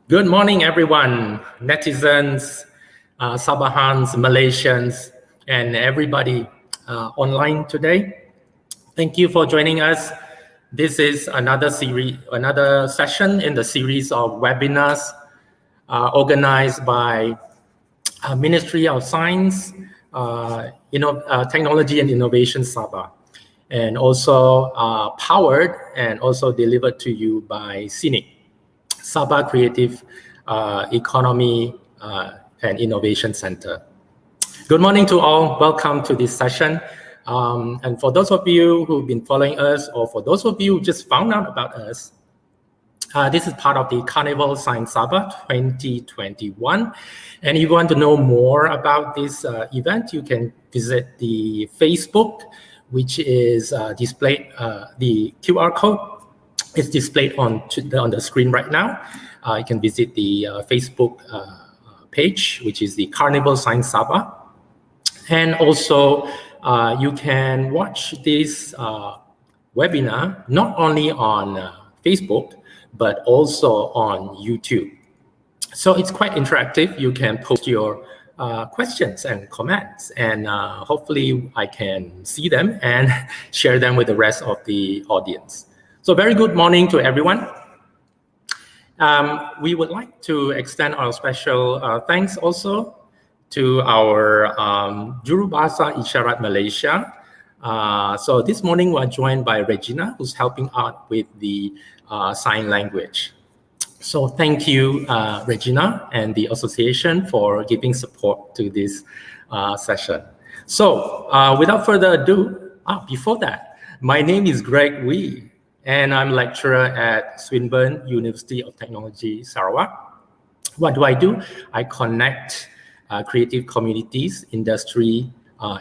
Good morning, everyone, netizens, Sabahans, Malaysians, and everybody online today. Thank you for joining us. This is another session in the series of webinars organized by Ministry of Science, Technology and Innovation Sabah, and also powered and also delivered to you by CINIC. Sabah Creative Economy and Innovation Center. Good morning to all. Welcome to this session. And for those of you who've been following us, or for those of you who just found out about us, this is part of the Carnival Science Sabah 2021. And if you want to know more about this event, you can visit the Facebook, which is displayed, the QR code is displayed on the screen right now. You can visit the Facebook page, which is the Carnival Science Sabah. And also, you can watch this webinar not only on Facebook, but also on YouTube. So it's quite interactive. You can post your questions and comments, and hopefully I can see them and share them with the rest of the audience. So very good morning to everyone. We would like to extend our special thanks also to our Juru Bahasa Isyarat Malaysia. So this morning we're joined by Regina, who's helping out with the sign language. So thank you, Regina and the association for giving support to this session. So without further ado, before that, my name is Greg Wee, and I'm lecturer at Swinburne University of Technology, Sarawak. What do? I connect creative communities, industry,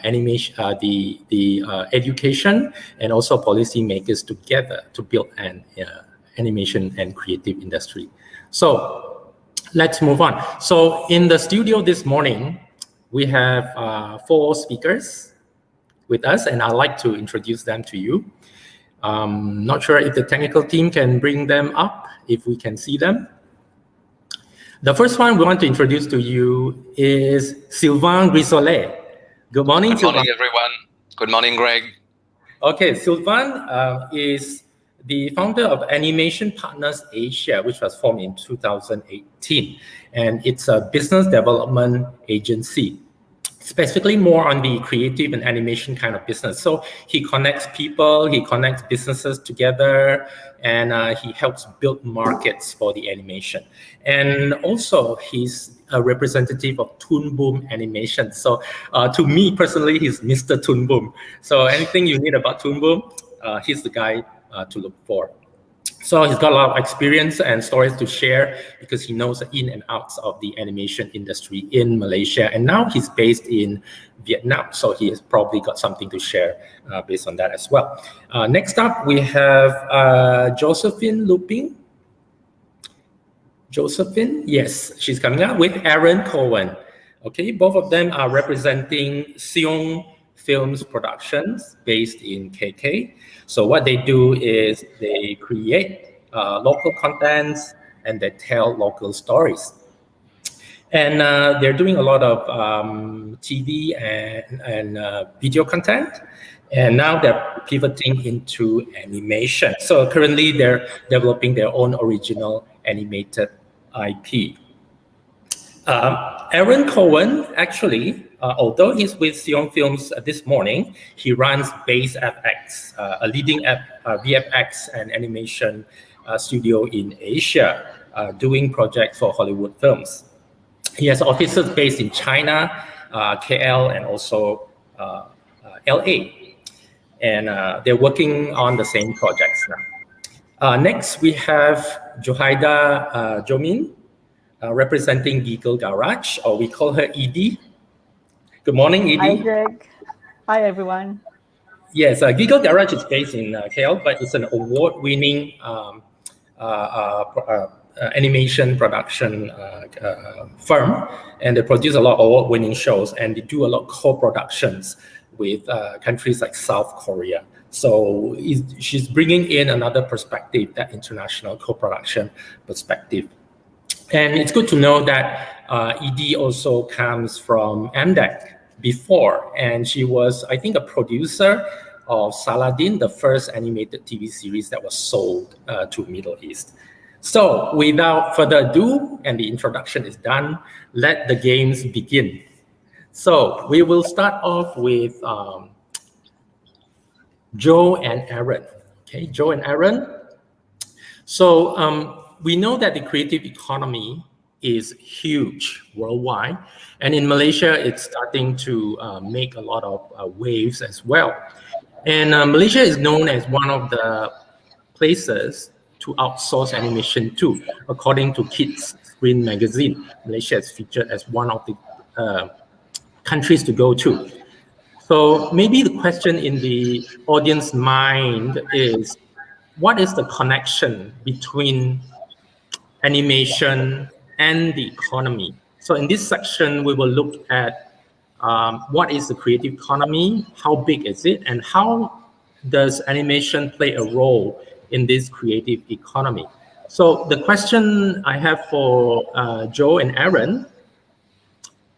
animation, the education, and also policymakers together to build an animation and creative industry. So let's move on. So in the studio this morning, we have 4 speakers with us, and I'd like to introduce them to you. Not sure if the technical team can bring them up, if we can see them. The first one we want to introduce to you is Sylvain Grisolet. Good morning, Good morning, everyone. Good morning, Greg. Okay, Sylvain is the founder of Animation Partners Asia, which was formed in 2018. And it's a business development agency, specifically more on the creative and animation kind of business. So he connects people, he connects businesses together, and he helps build markets for the animation. And also he's a representative of Toon Boom Animation. So to me personally, he's Mr. Toon Boom. So anything you need about Toon Boom, he's the guy to look for. So he's got a lot of experience and stories to share because he knows the in and outs of the animation industry in Malaysia. And now he's based in Vietnam. So he has probably got something to share based on that as well. Next up, we have Josephine Luping. Josephine, yes, she's coming up with Aaron Cowan. Okay, both of them are representing Siung Films Productions based in KK. So what they do is they create local contents and they tell local stories. And they're doing a lot of TV and video content. And now they're pivoting into animation. So currently they're developing their own original animated IP. Aaron Cowan, actually, although he's with Siung Films this morning, he runs Base FX, a leading VFX and animation studio in Asia, doing projects for Hollywood films. He has offices based in China, KL, and also LA. And they're working on the same projects now. Next, we have Juhaidah Joemin, representing Giggle Garage, or we call her Edie. Good morning, Edie. Hi, Greg. Hi, everyone. Yes, Giggle Garage is based in KL, but it's an award-winning animation production firm, and they produce a lot of award-winning shows, and they do a lot of co-productions with countries like South Korea. So she's bringing in another perspective, that international co-production perspective. And it's good to know that ED also comes from MDEC before, and she was, I think, a producer of Saladin, the first animated TV series that was sold to Middle East. So without further ado, and the introduction is done, let the games begin. So we will start off with Joe and Aaron. Okay, Joe and Aaron. So we know that the creative economy is huge worldwide, and in Malaysia, it's starting to make a lot of waves as well. And Malaysia is known as one of the places to outsource animation to. According to Kids Screen magazine, Malaysia is featured as one of the countries to go to. So maybe the question in the audience mind is, what is the connection between animation and the economy? So in this section, we will look at what is the creative economy, how big is it, and how does animation play a role in this creative economy? So the question I have for Joe and Aaron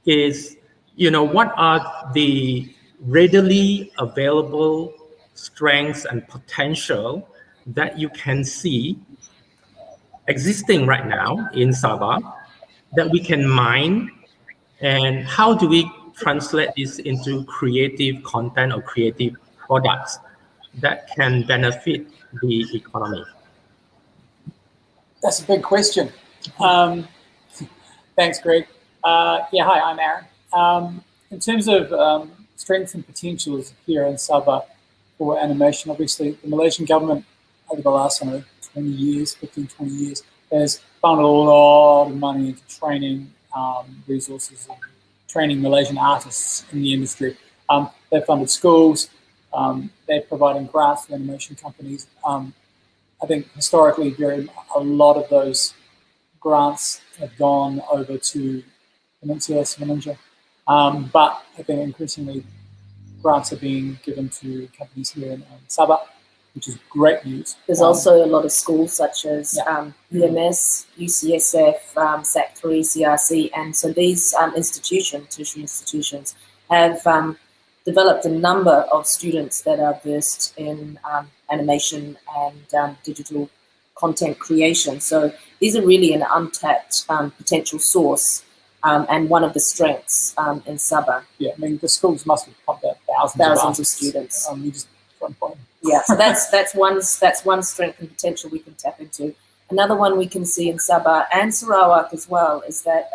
is, what are the readily available strengths and potential that you can see existing right now in Sabah that we can mine, and how do we translate this into creative content or creative products that can benefit the economy? That's a big question. Thanks, Greg. Yeah, hi, I'm Aaron. In terms of strengths and potentials here in Sabah for animation, obviously the Malaysian government over the last 20 years, 15, 20 years, has found a lot of money into training resources and training Malaysian artists in the industry. They've funded schools, they're providing grants to animation companies. I think historically a lot of those grants have gone over to Peninsula Semenanjung. But I think increasingly grants are being given to companies here in Sabah, which is great news. There's also a lot of schools such as UMS, UCSF, SAC3, CRC, and so these tertiary institutions have developed a number of students that are versed in animation and digital content creation. So these are really an untapped potential source and one of the strengths in Sabah. Yeah, I mean, the schools must have pumped out thousands of students. Yeah, so that's one strength and potential we can tap into. Another one we can see in Sabah and Sarawak as well is that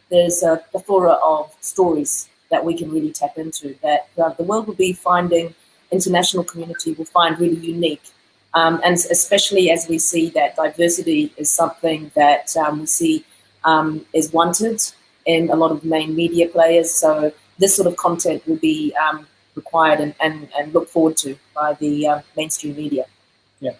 there's a plethora of stories that we can really tap into that the world will be finding, international community will find really unique. And especially as we see that diversity is something that we see is wanted in a lot of main media players. So this sort of content will be required and looked forward to by the mainstream media. Yeah.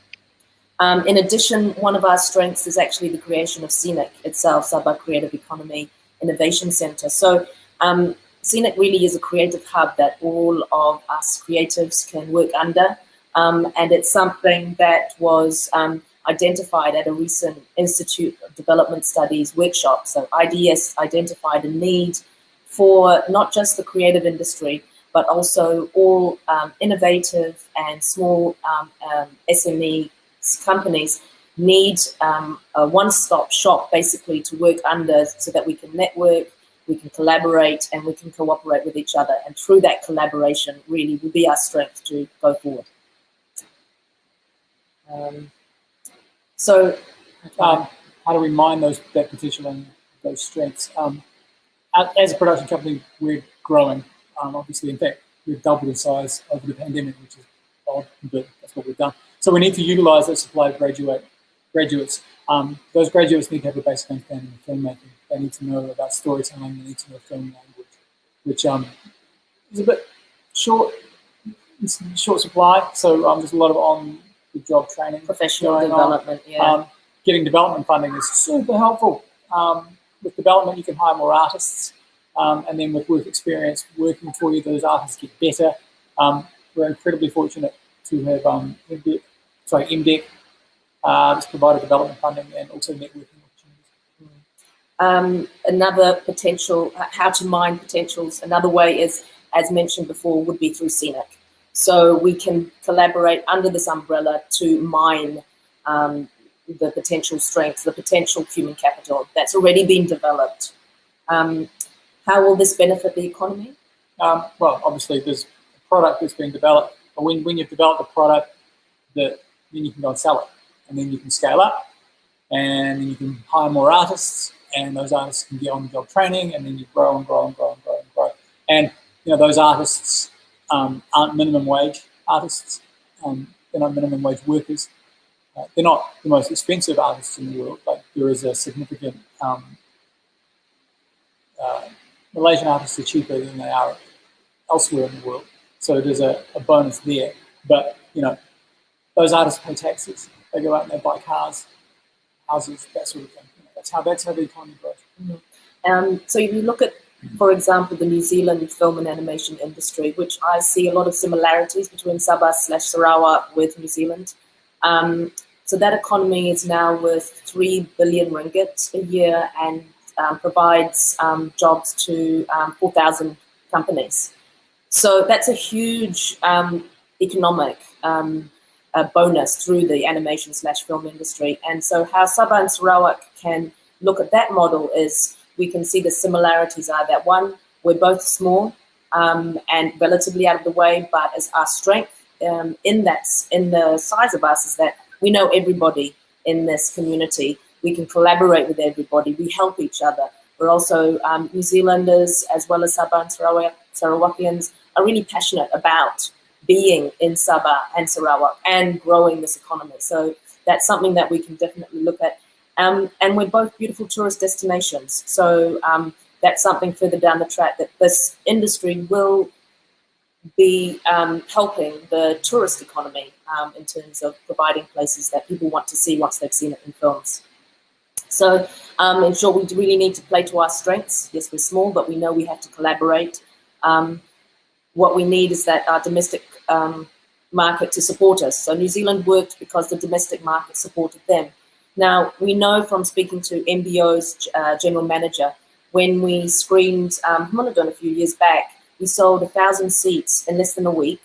In addition, one of our strengths is actually the creation of CNIC itself, Sabah Creative Economy Innovation Center. So CNIC really is a creative hub that all of us creatives can work under. And it's something that was identified at a recent Institute of Development Studies workshop. So IDS identified a need for not just the creative industry, but also all innovative and small SME companies need a one-stop shop basically to work under so that we can network, we can collaborate, and we can cooperate with each other. And through that collaboration really will be our strength to go forward. How do we mine that potential and those strengths? As a production company, we're growing. Obviously, in fact, we've doubled in size over the pandemic, which is odd, but that's what we've done. So we need to utilize that supply of graduates. Those graduates need to have a basic understanding of filmmaking. They need to know about storytelling. They need to know film language, which is a bit short supply. So there's a lot of on-the-job training, professional development. Getting development funding is super helpful. With development, you can hire more artists. And then with work experience working for you, those artists get better. We're incredibly fortunate to have MDEC that's provided development funding and also networking opportunities. Another potential, how to mine potentials, another way is, as mentioned before, would be through Scenic. So we can collaborate under this umbrella to mine the potential strengths, the potential human capital that's already been developed. How will this benefit the economy? Well, obviously there's a product that's been developed, but when you've developed a product, then you can go and sell it, and then you can scale up, and then you can hire more artists, and those artists can get on-the-job training, and then you grow and grow and grow and grow and grow. And those artists aren't minimum wage artists. They're not minimum wage workers. They're not the most expensive artists in the world, but there is a significant Malaysian artists are cheaper than they are elsewhere in the world. So there's a bonus there. But, those artists pay taxes. They go out and they buy cars, houses, that sort of thing. That's how the economy grows. Mm-hmm. So if you look at, for example, the New Zealand film and animation industry, which I see a lot of similarities between Sabah/Sarawak with New Zealand. So that economy is now worth 3 billion ringgit a year and provides jobs to 4,000 companies. So that's a huge economic bonus through the animation/film industry. And so how Sabah and Sarawak can look at that model is we can see the similarities are that, one, we're both small and relatively out of the way, but as our strength in the size of us is that we know everybody in this community. We can collaborate with everybody. We help each other. We're also New Zealanders, as well as Sabah and Sarawakians, are really passionate about being in Sabah and Sarawak and growing this economy. So that's something that we can definitely look at. And we're both beautiful tourist destinations. So that's something further down the track that this industry will be helping the tourist economy in terms of providing places that people want to see once they've seen it in films. So in short, we really need to play to our strengths. Yes, we're small, but we know we have to collaborate. What we need is that our domestic market to support us. So New Zealand worked because the domestic market supported them. Now, we know from speaking to MBO's general manager, when we screened Monodon a few years back, we sold 1,000 seats in less than a week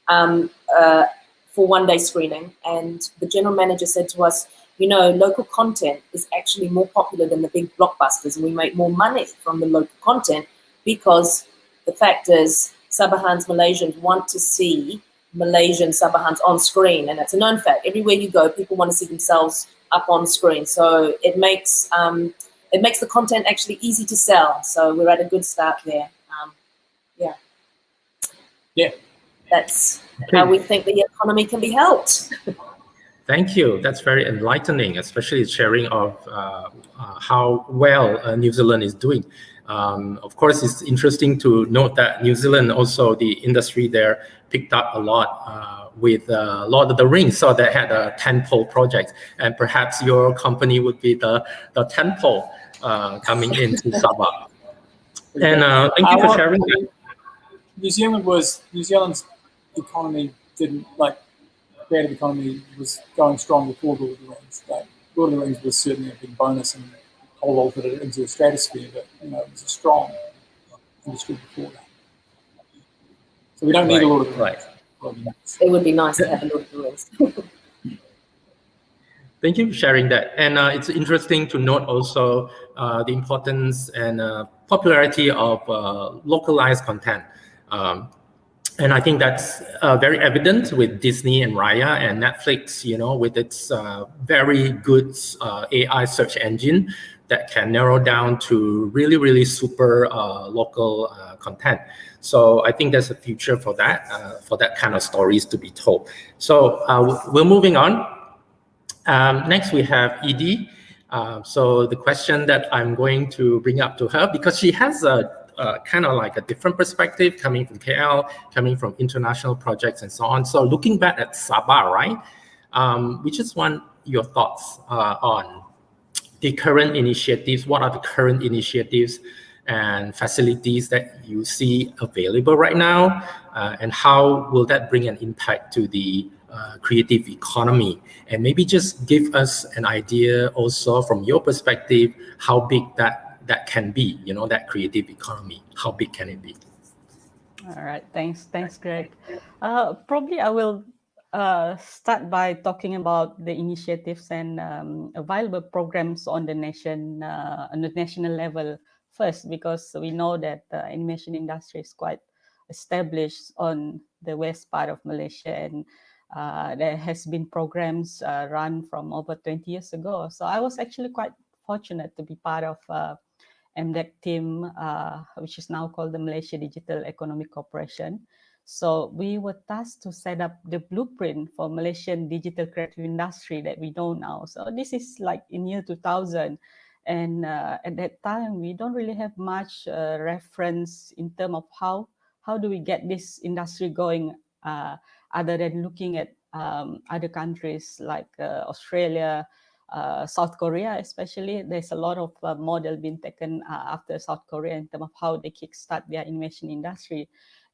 for one-day screening. And the general manager said to us, local content is actually more popular than the big blockbusters, and we make more money from the local content because the fact is Sabahans, Malaysians want to see Malaysian Sabahans on screen, and it's a known fact. Everywhere you go, people want to see themselves up on screen. So it makes the content actually easy to sell. So we're at a good start there. Yeah. That's how we think the economy can be helped. Thank you. That's very enlightening, especially sharing of how well New Zealand is doing. Of course, it's interesting to note that New Zealand also, the industry there picked up a lot with Lord of the Rings. So they had a tentpole project, and perhaps your company would be the tentpole coming into Sabah. And thank you for sharing that. New Zealand's economy creative economy was going strong before Lord of the Rings. Lord of the Rings was certainly a big bonus and vaulted it into the stratosphere, but it was a strong industry before that. So we don't need a Lord of the Rings. It would be nice to have a Lord of the Rings. Thank you for sharing that. And it's interesting to note also the importance and popularity of localized content. And I think that's very evident with Disney and Raya and Netflix, with its very good AI search engine that can narrow down to really, really super local content. So I think there's a future for that kind of stories to be told. So we're moving on. Next, we have Edie. So the question that I'm going to bring up to her, because she has a kind of like a different perspective coming from KL, coming from international projects and so on. So looking back at Sabah, right? We just want your thoughts on the current initiatives. What are the current initiatives and facilities that you see available right now? And how will that bring an impact to the creative economy, and maybe just give us an idea also from your perspective how big that can be, that creative economy, how big can it be? All right, thanks, Greg. Probably I will start by talking about the initiatives and available programs on the national level first, because we know that the animation industry is quite established on the west part of Malaysia, and there has been programs run from over 20 years ago. So I was actually quite fortunate to be part of MDEC team, which is now called the Malaysia Digital Economic Corporation. So we were tasked to set up the blueprint for Malaysian digital creative industry that we know now. So this is like in year 2000. And at that time, we don't really have much reference in terms of how do we get this industry going, other than looking at other countries like Australia, South Korea especially. There's a lot of model being taken after South Korea in terms of how they kickstart their animation industry.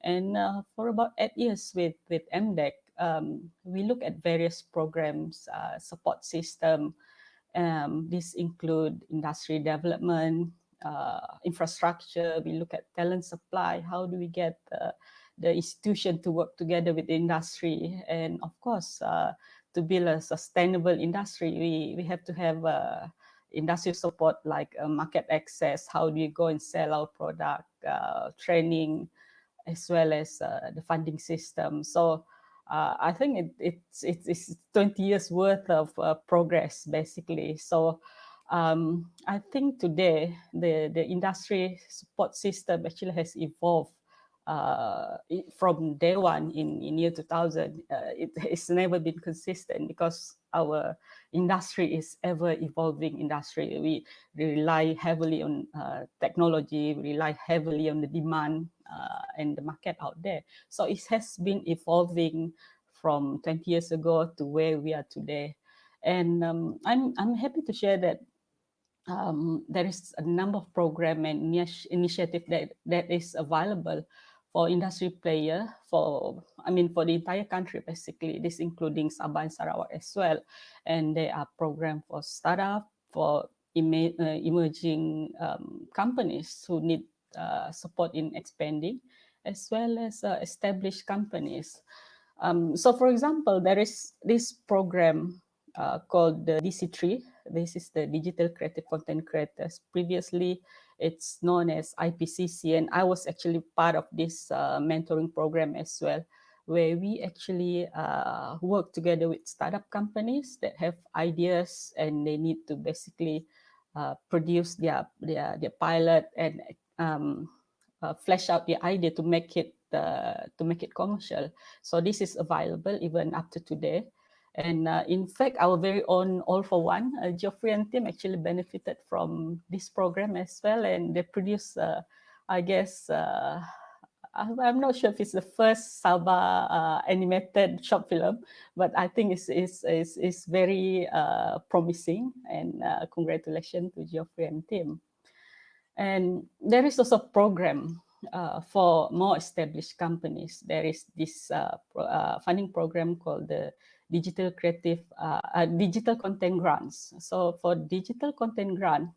And for about 8 years with MDEC, we look at various programs, support system. These include industry development, infrastructure. We look at talent supply. How do we get the institution to work together with the industry? And of course, to build a sustainable industry, we have to have industry support like market access. How do you go and sell our product, training, as well as the funding system. So I think it's 20 years worth of progress, basically. So I think today the industry support system actually has evolved from day one in year 2000. It's never been consistent because our industry is ever evolving industry. We rely heavily on technology, we rely heavily on the demand and the market out there. So it has been evolving from 20 years ago to where we are today. And I'm happy to share that there is a number of program and initiative that is available for industry player for the entire country, basically. This including Sabah and Sarawak as well. And there are programs for startup, for emerging companies who need support in expanding, as well as established companies. So for example, there is this program called the DC3. This is the Digital Creative Content Creators. Previously, it's known as IPCC, and I was actually part of this mentoring program as well, where we actually work together with startup companies that have ideas and they need to basically produce their pilot and flesh out the idea to make it commercial. So this is available even up to today. And in fact, our very own All for One, Geoffrey and Tim actually benefited from this program as well. And they produced, I guess, I'm not sure if it's the first Sabah animated short film, but I think it's very promising. And congratulations to Geoffrey and Tim. And there is also a program for more established companies. There is this funding program called the Digital Content Grants. So for digital content grant,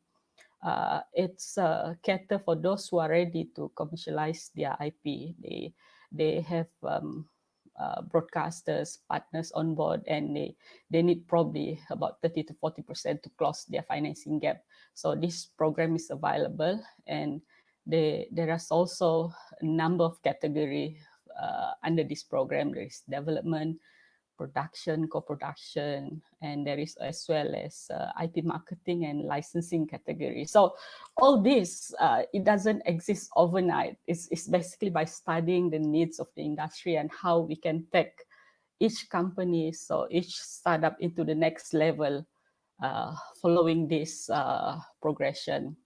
it's cater for those who are ready to commercialize their IP. They have broadcasters, partners on board, and they need probably about 30 to 40% to close their financing gap. So this program is available, and there is also a number of categories under this program. There is development, production, co-production, and there is as well as IP marketing and licensing category. So all this, it doesn't exist overnight. It's basically by studying the needs of the industry and how we can take each company, so each startup into the next level following this progression.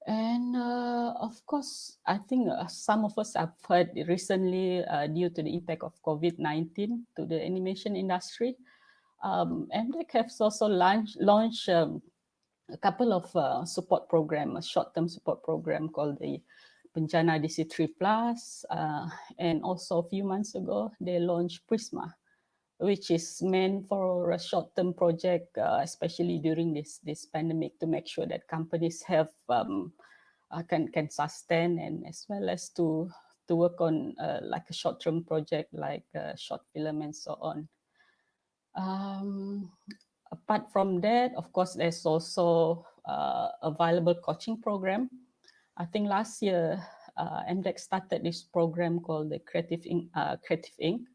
And of course, I think some of us have heard recently, due to the impact of COVID-19 to the animation industry, MDEC has also launched a couple of support programs, a short-term support program called the Bencana DC3 Plus, and also a few months ago, they launched Prisma. which is meant for a short-term project, especially during this pandemic, to make sure that companies have can sustain, and as well as to work on like a short-term project like short film and so on. Apart from that, of course, there's also available coaching program. I think last year, MDEC started this program called the Creative Inc.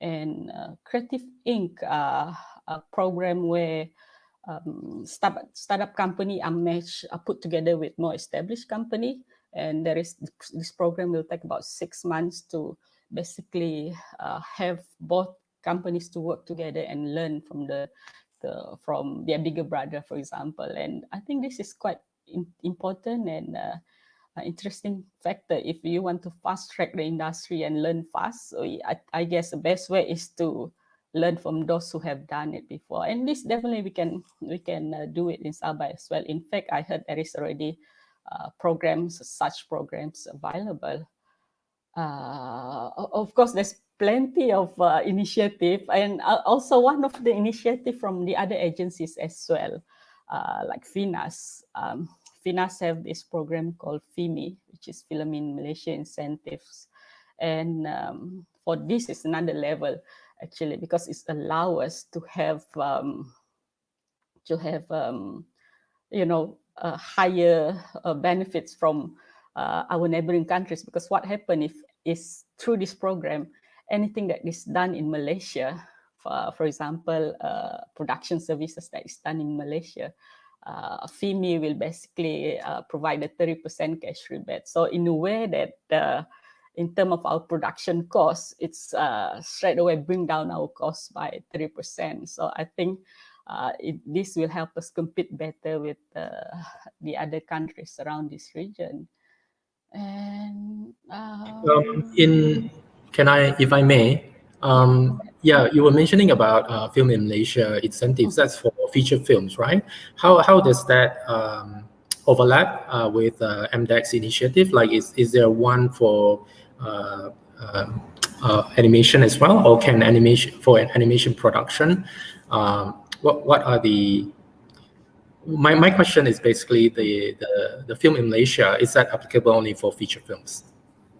And Creative Inc. A program where startup company are put together with more established company, and this program will take about 6 months to basically have both companies to work together and learn from from their bigger brother, for example. And I think this is quite important and interesting factor if you want to fast track the industry and learn fast. So I guess the best way is to learn from those who have done it before, and this definitely we can do it in Sabah as well. In fact, I heard there is already such programs available. Of course, there's plenty of initiative, and also one of the initiative from the other agencies as well, like FINAS. FINAS have this program called FIMI, which is Film in Malaysia Incentives. And for this is another level, actually, because it allows us to have higher benefits from our neighboring countries. Because what happens if is through this program, anything that is done in Malaysia, for example, production services that is done in Malaysia, FIMI will basically provide a 30% cash rebate. So in a way that in terms of our production costs, it's straight away bring down our costs by 30%. So I think this will help us compete better with the other countries around this region. And if I may, yeah, you were mentioning about Film in Malaysia incentives. That's for feature films, right? How does that overlap with MDEC's initiative? Like, is there one for animation as well, or can animation production? What are the my question is basically the Film in Malaysia, is that applicable only for feature films?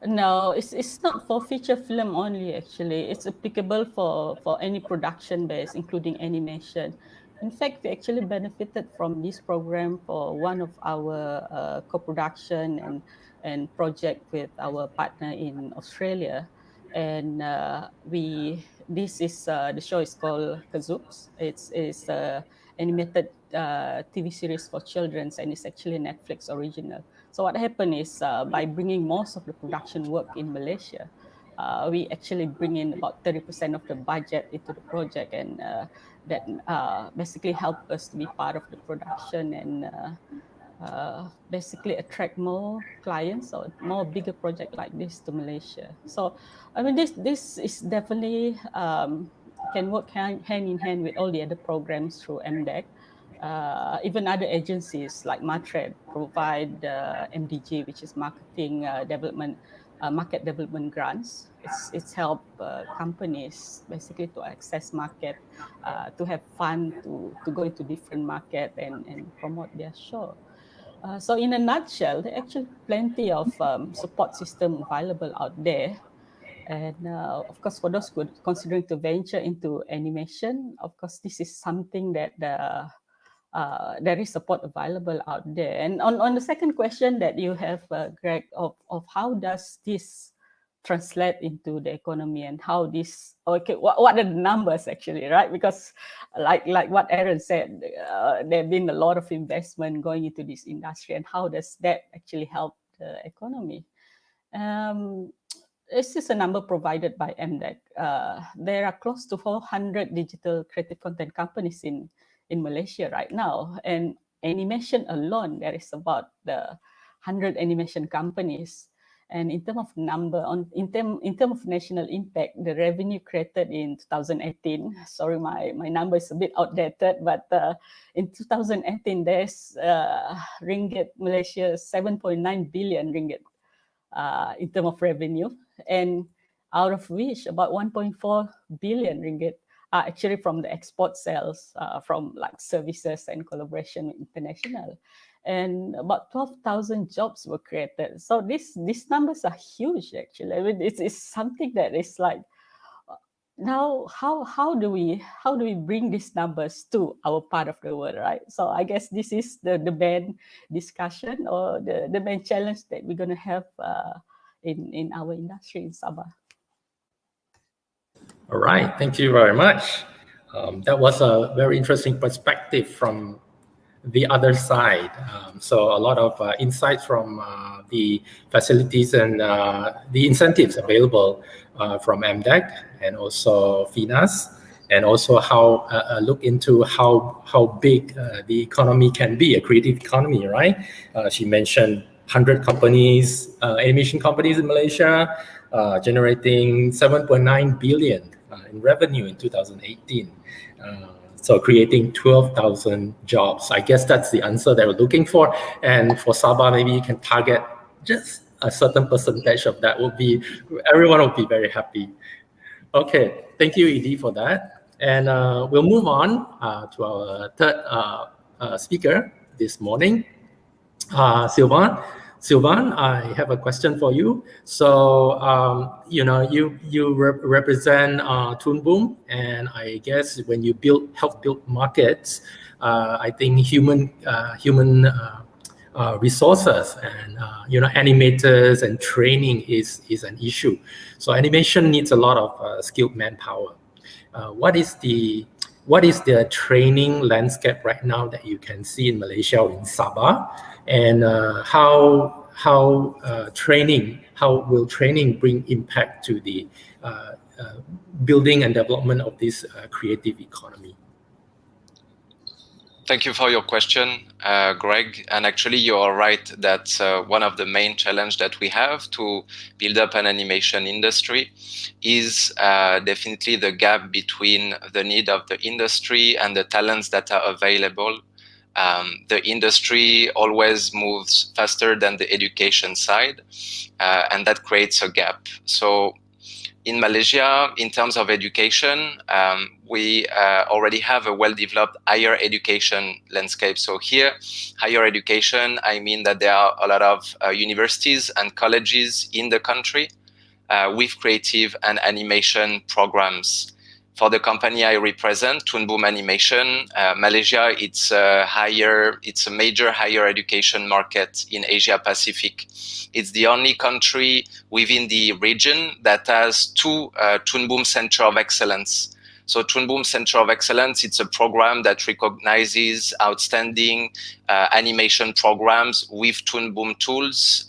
No, it's not for feature film only, actually. It's applicable for any production base, including animation. In fact, we actually benefited from this program for one of our co-production and project with our partner in Australia. And the show is called Kazooks. It's animated TV series for children, and it's actually a Netflix original. So what happened is by bringing most of the production work in Malaysia, we actually bring in about 30% of the budget into the project, and that basically helped us to be part of the production and basically attract more clients or more bigger project like this to Malaysia. So I mean, this is definitely can work hand in hand with all the other programs through MDEC. Even other agencies like Matred provide MDG, which is marketing market development grants. It's help companies basically to access market, to have fun, to go into different market and promote their show. So in a nutshell, there are actually plenty of support system available out there. And of course, for those considering to venture into animation, of course, this is something that there is support available out there. And on the second question that you have, Greg, of how does this translate into the economy and how this, okay, what are the numbers actually, right? Because like what Aaron said, there have been a lot of investment going into this industry, and how does that actually help the economy? This is a number provided by MDEC. There are close to 400 digital creative content companies in Malaysia right now, and animation alone, there is about 100 animation companies. And in terms of number, in term of national impact, the revenue created in 2018. Sorry, my number is a bit outdated, but in 2018, there's ringgit Malaysia 7.9 billion ringgit in terms of revenue, and out of which about 1.4 billion ringgit are actually from the export sales, from like services and collaboration with international. And about 12,000 jobs were created. So these numbers are huge, actually. I mean, it's something that is like, now how do we bring these numbers to our part of the world, right? So I guess this is the main discussion, or the main challenge that we're going to have in our industry in Sabah. All right, thank you very much. That was a very interesting perspective from the other side. So a lot of insights from the facilities and the incentives available from MDEC and also FINAS, and also how look into how big the economy can be, a creative economy, right? She mentioned 100 companies, animation companies in Malaysia, generating 7.9 billion in revenue in 2018. So creating 12,000 jobs. I guess that's the answer that we're looking for. And for Sabah, maybe you can target just a certain percentage of that. Everyone will be very happy. Okay, thank you, Edie, for that. And we'll move on to our third speaker this morning, Sylvain. Sylvain, I have a question for you. So, you represent Toon Boom, and I guess when you help build markets, I think human resources and animators and training is an issue. So animation needs a lot of skilled manpower. What is the training landscape right now that you can see in Malaysia or in Sabah? And how will training bring impact to the building and development of this creative economy? Thank you for your question, Greg. And actually, you are right that one of the main challenges that we have to build up an animation industry is definitely the gap between the need of the industry and the talents that are available. The industry always moves faster than the education side, and that creates a gap. So in Malaysia, in terms of education, we already have a well-developed higher education landscape. So here, higher education, I mean that there are a lot of universities and colleges in the country with creative and animation programs. For the company I represent, Toon Boom Animation, Malaysia, it's a major higher education market in Asia Pacific. It's the only country within the region that has two Toon Boom Center of Excellence. So Toon Boom Center of Excellence, it's a program that recognizes outstanding animation programs with Toon Boom tools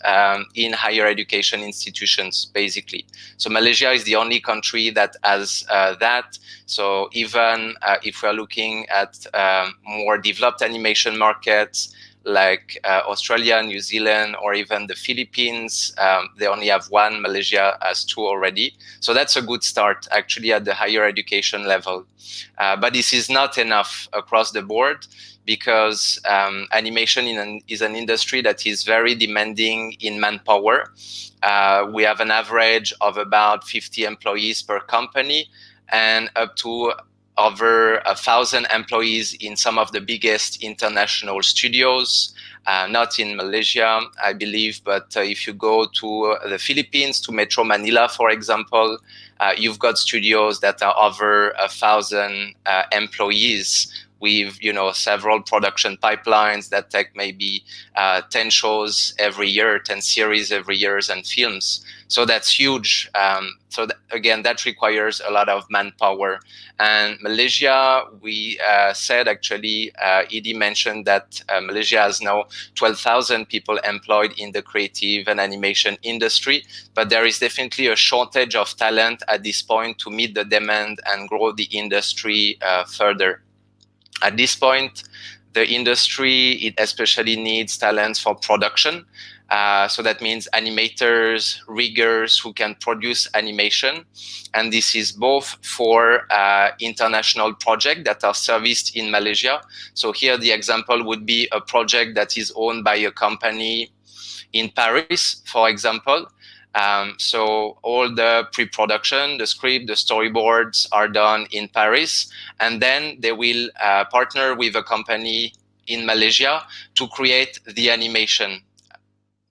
in higher education institutions, basically. So Malaysia is the only country that has that. So even if we're looking at more developed animation markets, like Australia, New Zealand, or even the Philippines, they only have one. Malaysia has two already. So that's a good start, actually, at the higher education level. But this is not enough across the board, because animation is an industry that is very demanding in manpower. We have an average of about 50 employees per company, and up to over 1,000 employees in some of the biggest international studios, not in Malaysia, I believe, but if you go to the Philippines, to Metro Manila, for example, you've got studios that are over 1,000 employees, with several production pipelines that take maybe 10 shows every year, 10 series every year, and films. So that's huge. So again, that requires a lot of manpower. And Malaysia, we said, actually, Edie mentioned that Malaysia has now 12,000 people employed in the creative and animation industry, but there is definitely a shortage of talent at this point to meet the demand and grow the industry further. At this point, the industry, it especially needs talents for production. So that means animators, riggers who can produce animation. And this is both for international projects that are serviced in Malaysia. So here the example would be a project that is owned by a company in Paris, for example. So all the pre-production, the script, the storyboards are done in Paris, and then they will partner with a company in Malaysia to create the animation.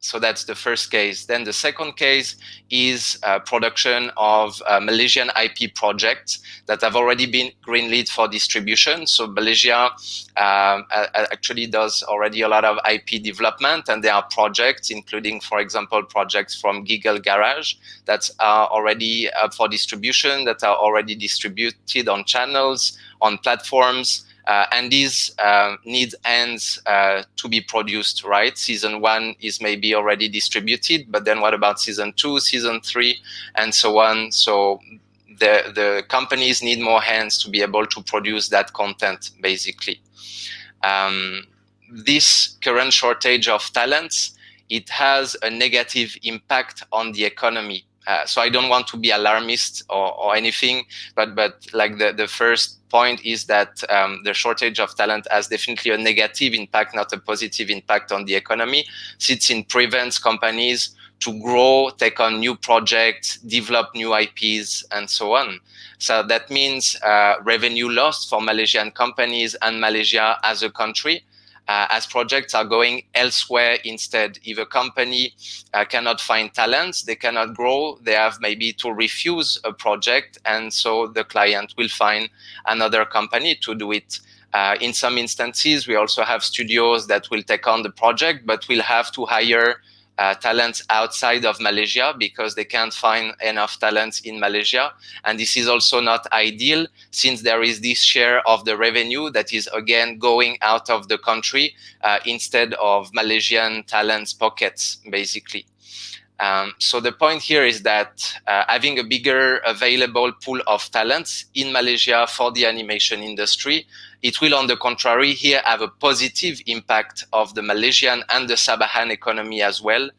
So that's the first case. Then the second case is production of Malaysian IP projects that have already been greenlit for distribution. So Malaysia actually does already a lot of IP development, and there are projects, including, for example, projects from Giggle Garage that are already up for distribution, that are already distributed on channels, on platforms. And these need ends to be produced, right? Season 1 is maybe already distributed, but then what about season 2, season 3, and so on? So the companies need more hands to be able to produce that content, basically. This current shortage of talents, it has a negative impact on the economy. So I don't want to be alarmist or anything, but like the first point is that the shortage of talent has definitely a negative impact, not a positive impact on the economy, since it prevents companies to grow, take on new projects, develop new IPs, and so on. So that means revenue lost for Malaysian companies and Malaysia as a country, as projects are going elsewhere instead. If a company cannot find talents, they cannot grow, they have maybe to refuse a project, and so the client will find another company to do it. In some instances, we also have studios that will take on the project, but will have to hire talents outside of Malaysia because they can't find enough talents in Malaysia. And this is also not ideal, since there is this share of the revenue that is again going out of the country instead of Malaysian talents pockets, basically. So the point here is that having a bigger available pool of talents in Malaysia for the animation industry, it will, on the contrary, here have a positive impact of the Malaysian and the Sabahan economy as well.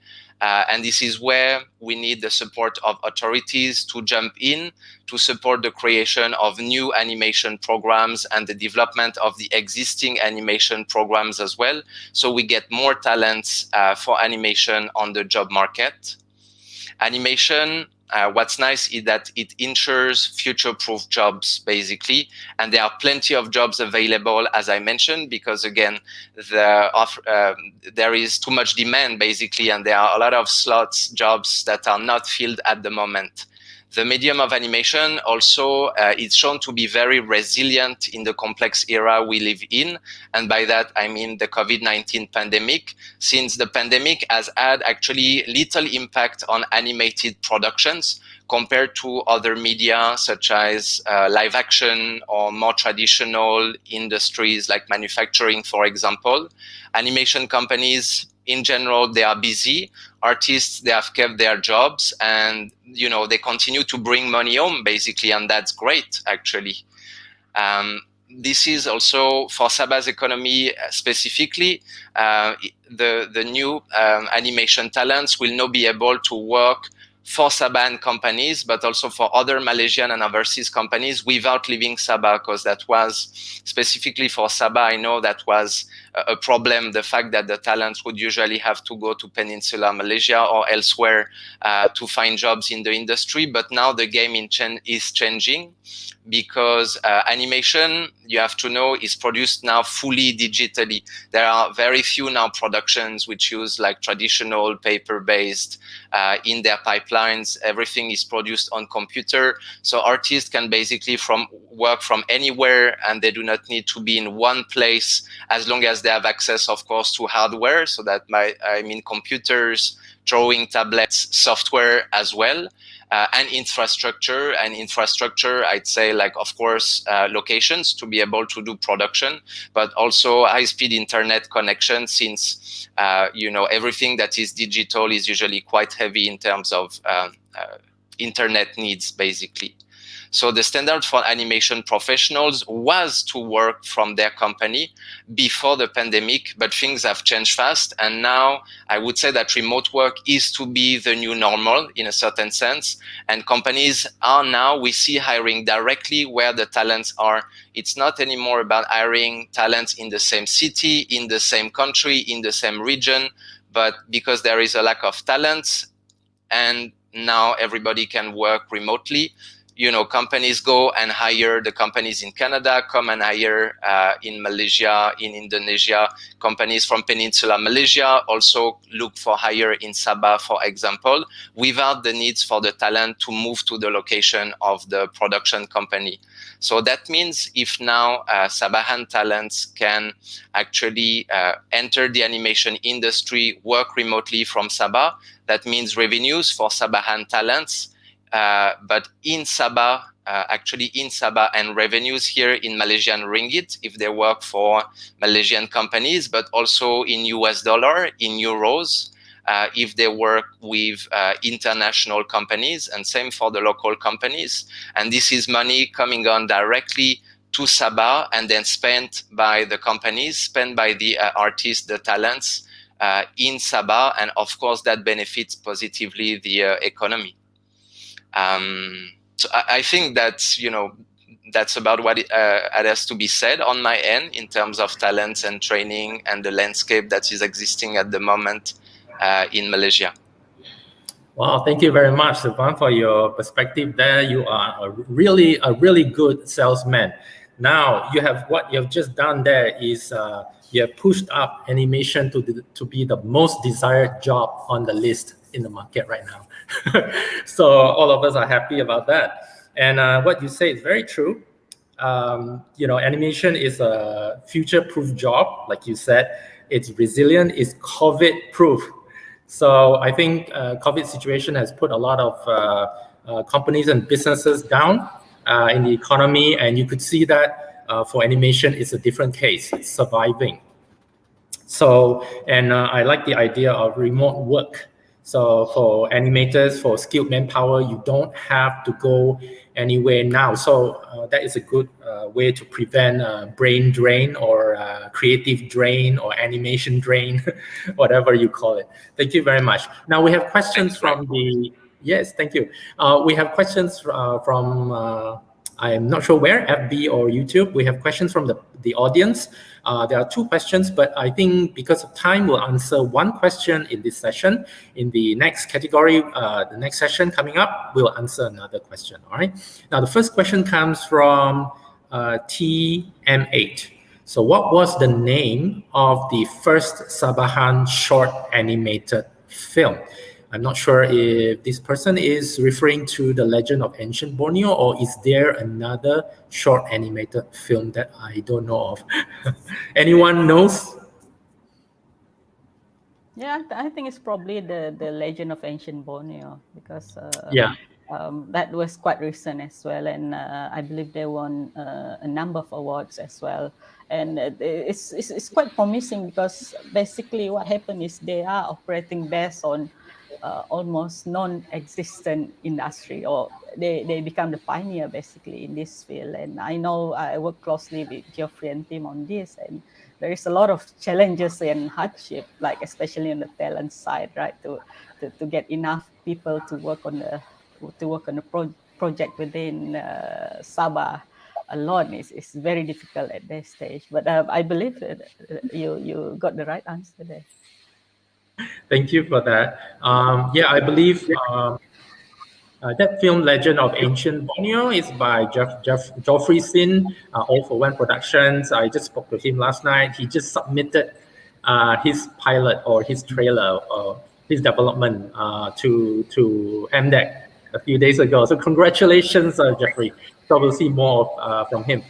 And this is where we need the support of authorities to jump in to support the creation of new animation programs and the development of the existing animation programs as well. So we get more talents for animation on the job market. Animation, what's nice is that it ensures future-proof jobs, basically, and there are plenty of jobs available, as I mentioned, because again, there is too much demand, basically, and there are a lot of slots jobs that are not filled at the moment. The medium of animation also is shown to be very resilient in the complex era we live in. And by that, I mean the COVID-19 pandemic, since the pandemic has had actually little impact on animated productions compared to other media, such as live action or more traditional industries like manufacturing, for example. Animation companies, in general, they are busy. Artists, they have kept their jobs, and they continue to bring money home, basically, and that's great, actually. This is also for Sabah's economy specifically. The new animation talents will now be able to work for Sabahan companies, but also for other Malaysian and overseas companies without leaving Sabah, because that was specifically for Sabah. I know that was a problem, the fact that the talents would usually have to go to Peninsula Malaysia or elsewhere to find jobs in the industry. But now the game is changing, because animation, you have to know, is produced now fully digitally. There are very few now productions which use like traditional paper-based in their pipelines. Everything is produced on computer. So artists can basically work from anywhere, and they do not need to be in one place, as long as they have access, of course, to hardware. So that I mean computers, drawing tablets, software as well. And infrastructure, I'd say, like, of course, locations to be able to do production, but also high-speed internet connection, since, everything that is digital is usually quite heavy in terms of internet needs, basically. So the standard for animation professionals was to work from their company before the pandemic, but things have changed fast. And now I would say that remote work is to be the new normal in a certain sense. And companies are now, we see, hiring directly where the talents are. It's not anymore about hiring talents in the same city, in the same country, in the same region, but because there is a lack of talents, and now everybody can work remotely. Companies go and hire the companies in Canada, come and hire in Malaysia, in Indonesia. Companies from Peninsula Malaysia also look for hire in Sabah, for example, without the needs for the talent to move to the location of the production company. So that means if now Sabahan talents can actually enter the animation industry, work remotely from Sabah, that means revenues for Sabahan talents. But in Sabah, and revenues here in Malaysian ringgit if they work for Malaysian companies, but also in US dollar, in euros, if they work with international companies, and same for the local companies. And this is money coming on directly to Sabah and then spent by the companies, spent by the artists, the talents in Sabah, and of course that benefits positively the economy. So I think that's that's about what has to be said on my end in terms of talents and training and the landscape that is existing at the moment in Malaysia. Wow, thank you very much, Sylvain, for your perspective there. You are a really good salesman. Now what you've just done there is you have pushed up animation to be the most desired job on the list in the market right now. So all of us are happy about that. And what you say is very true. Animation is a future-proof job, like you said. It's resilient, it's COVID-proof. So I think COVID situation has put a lot of companies and businesses down in the economy, and you could see that for animation, it's a different case. It's surviving. So, and I like the idea of remote work. So for animators, for skilled manpower, you don't have to go anywhere now. So that is a good way to prevent brain drain or creative drain or animation drain, whatever you call it. Thank you very much. Now we have questions from the, yes, thank you. We have questions from, I'm not sure where, FB or YouTube. We have questions from the audience. There are two questions, but I think because of time, we'll answer one question in this session. In the next category, the next session coming up, we'll answer another question, all right? Now, the first question comes from TM8. So what was the name of the first Sabahan short animated film? I'm not sure if this person is referring to The Legend of Ancient Borneo, or is there another short animated film that I don't know of? Anyone knows? Yeah, I think it's probably the Legend of Ancient Borneo, because that was quite recent as well, and I believe they won a number of awards as well. And it's quite promising, because basically what happened is they are operating based on almost non-existent industry, or they become the pioneer basically in this field. And I know I work closely with Geoffrey and team on this, and there is a lot of challenges and hardship, like especially on the talent side, right? To get enough people to work on the project within Sabah alone is very difficult at this stage. But I believe that you got the right answer there. Thank you for that. Yeah, I believe that film Legend of Ancient Borneo is by Geoffrey Sin, All for One Productions. I just spoke to him last night. He just submitted his pilot or his trailer or his development to MDEC a few days ago. So congratulations, Geoffrey. So we'll see more from him.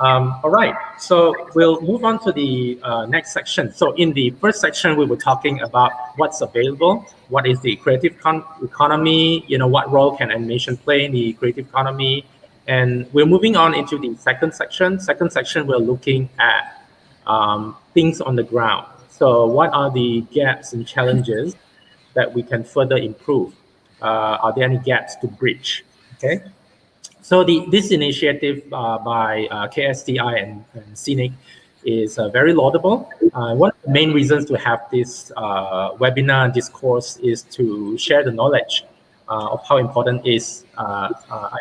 All right, so we'll move on to the next section. So in the first section, we were talking about what's available, what is the creative economy, what role can animation play in the creative economy, and we're moving on into the second section. Second section, we're looking at things on the ground. So what are the gaps and challenges that we can further improve? Are there any gaps to bridge? Okay. So this initiative by KSTI and Scenic is very laudable. One of the main reasons to have this webinar discourse is to share the knowledge of how important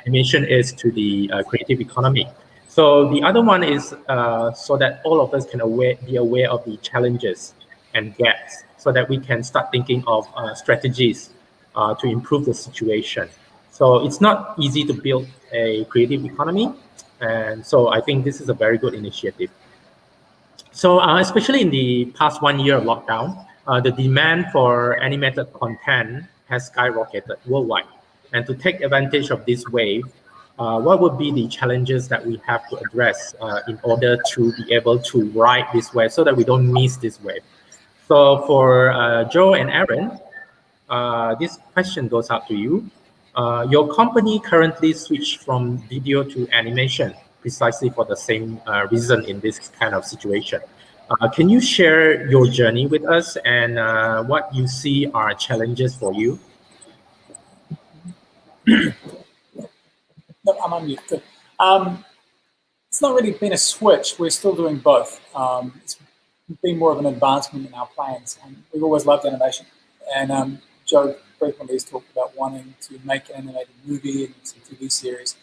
animation is to the creative economy. So the other one is so that all of us can be aware of the challenges and gaps, so that we can start thinking of strategies to improve the situation. So it's not easy to build a creative economy. And so I think this is a very good initiative. So especially in the past 1 year of lockdown, the demand for animated content has skyrocketed worldwide. And to take advantage of this wave, what would be the challenges that we have to address in order to be able to ride this wave so that we don't miss this wave? So for Joe and Aaron, this question goes out to you. Your company currently switched from video to animation precisely for the same reason in this kind of situation. Can you share your journey with us and what you see are challenges for you? No, I'm on mute. Good. It's not really been a switch. We're still doing both. It's been more of an advancement in our plans. We've always loved animation. And Joe frequently has talked about wanting to make an animated movie and some TV series.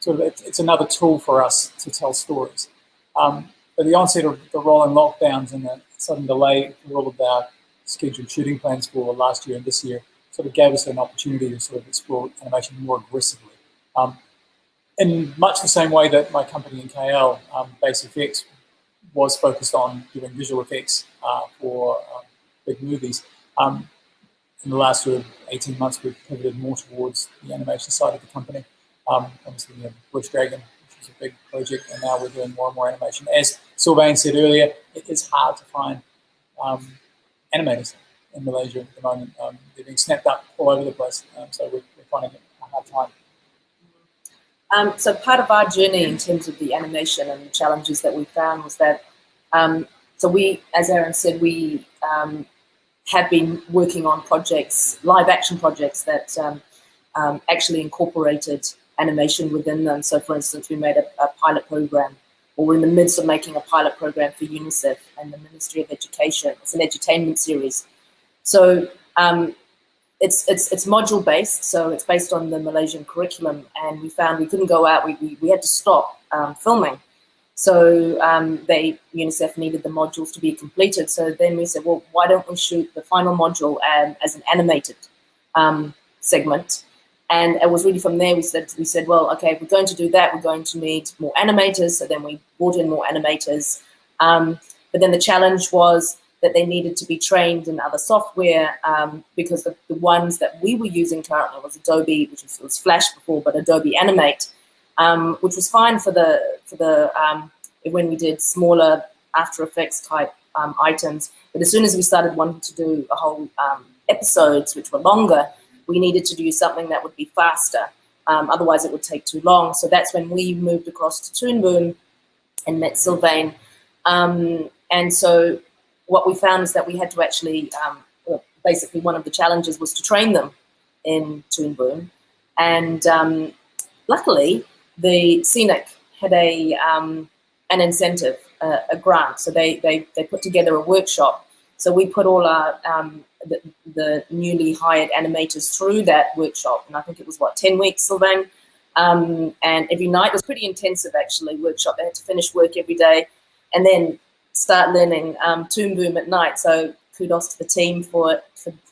It's another tool for us to tell stories. But the onset of the rolling lockdowns and the sudden delay for all of our scheduled shooting plans for last year and this year sort of gave us an opportunity to sort of explore animation more aggressively. In much the same way that my company in KL, Base FX, was focused on doing visual effects for big movies. In the last sort of 18 months, we've pivoted more towards the animation side of the company. Obviously, we have Bush Dragon, which is a big project, and now we're doing more and more animation. As Sylvain said earlier, it is hard to find animators in Malaysia at the moment. They're being snapped up all over the place, so we're finding it a hard time. So part of our journey in terms of the animation and the challenges that we found was that, so we, as Aaron said, we have been working on projects, live action projects that actually incorporated animation within them. So for instance, we made a pilot program, or we're in the midst of making a pilot program for UNICEF and the Ministry of Education. It's an edutainment series. So it's module based, so it's based on the Malaysian curriculum, and we found we couldn't go out. We had to stop filming. So UNICEF needed the modules to be completed. So then we said, well, why don't we shoot the final module as an animated segment? And it was really from there we said, well, okay, if we're going to do that, we're going to need more animators. So then we brought in more animators. But then the challenge was that they needed to be trained in other software because the ones that we were using currently was Adobe, which was Flash before, but Adobe Animate, which was fine for the when we did smaller After Effects type items. But as soon as we started wanting to do a whole episodes, which were longer, we needed to do something that would be faster. Otherwise, it would take too long. So that's when we moved across to Swinburne and met Sylvain. And so what we found is that we had to actually, basically one of the challenges was to train them in Swinburne. And luckily, the Scenic had an incentive, a grant. So they put together a workshop. So we put all our the newly hired animators through that workshop, and I think it was 10 weeks, Sylvain. And every night, it was pretty intensive actually, workshop. They had to finish work every day and then start learning Toon Boom at night. So kudos to the team for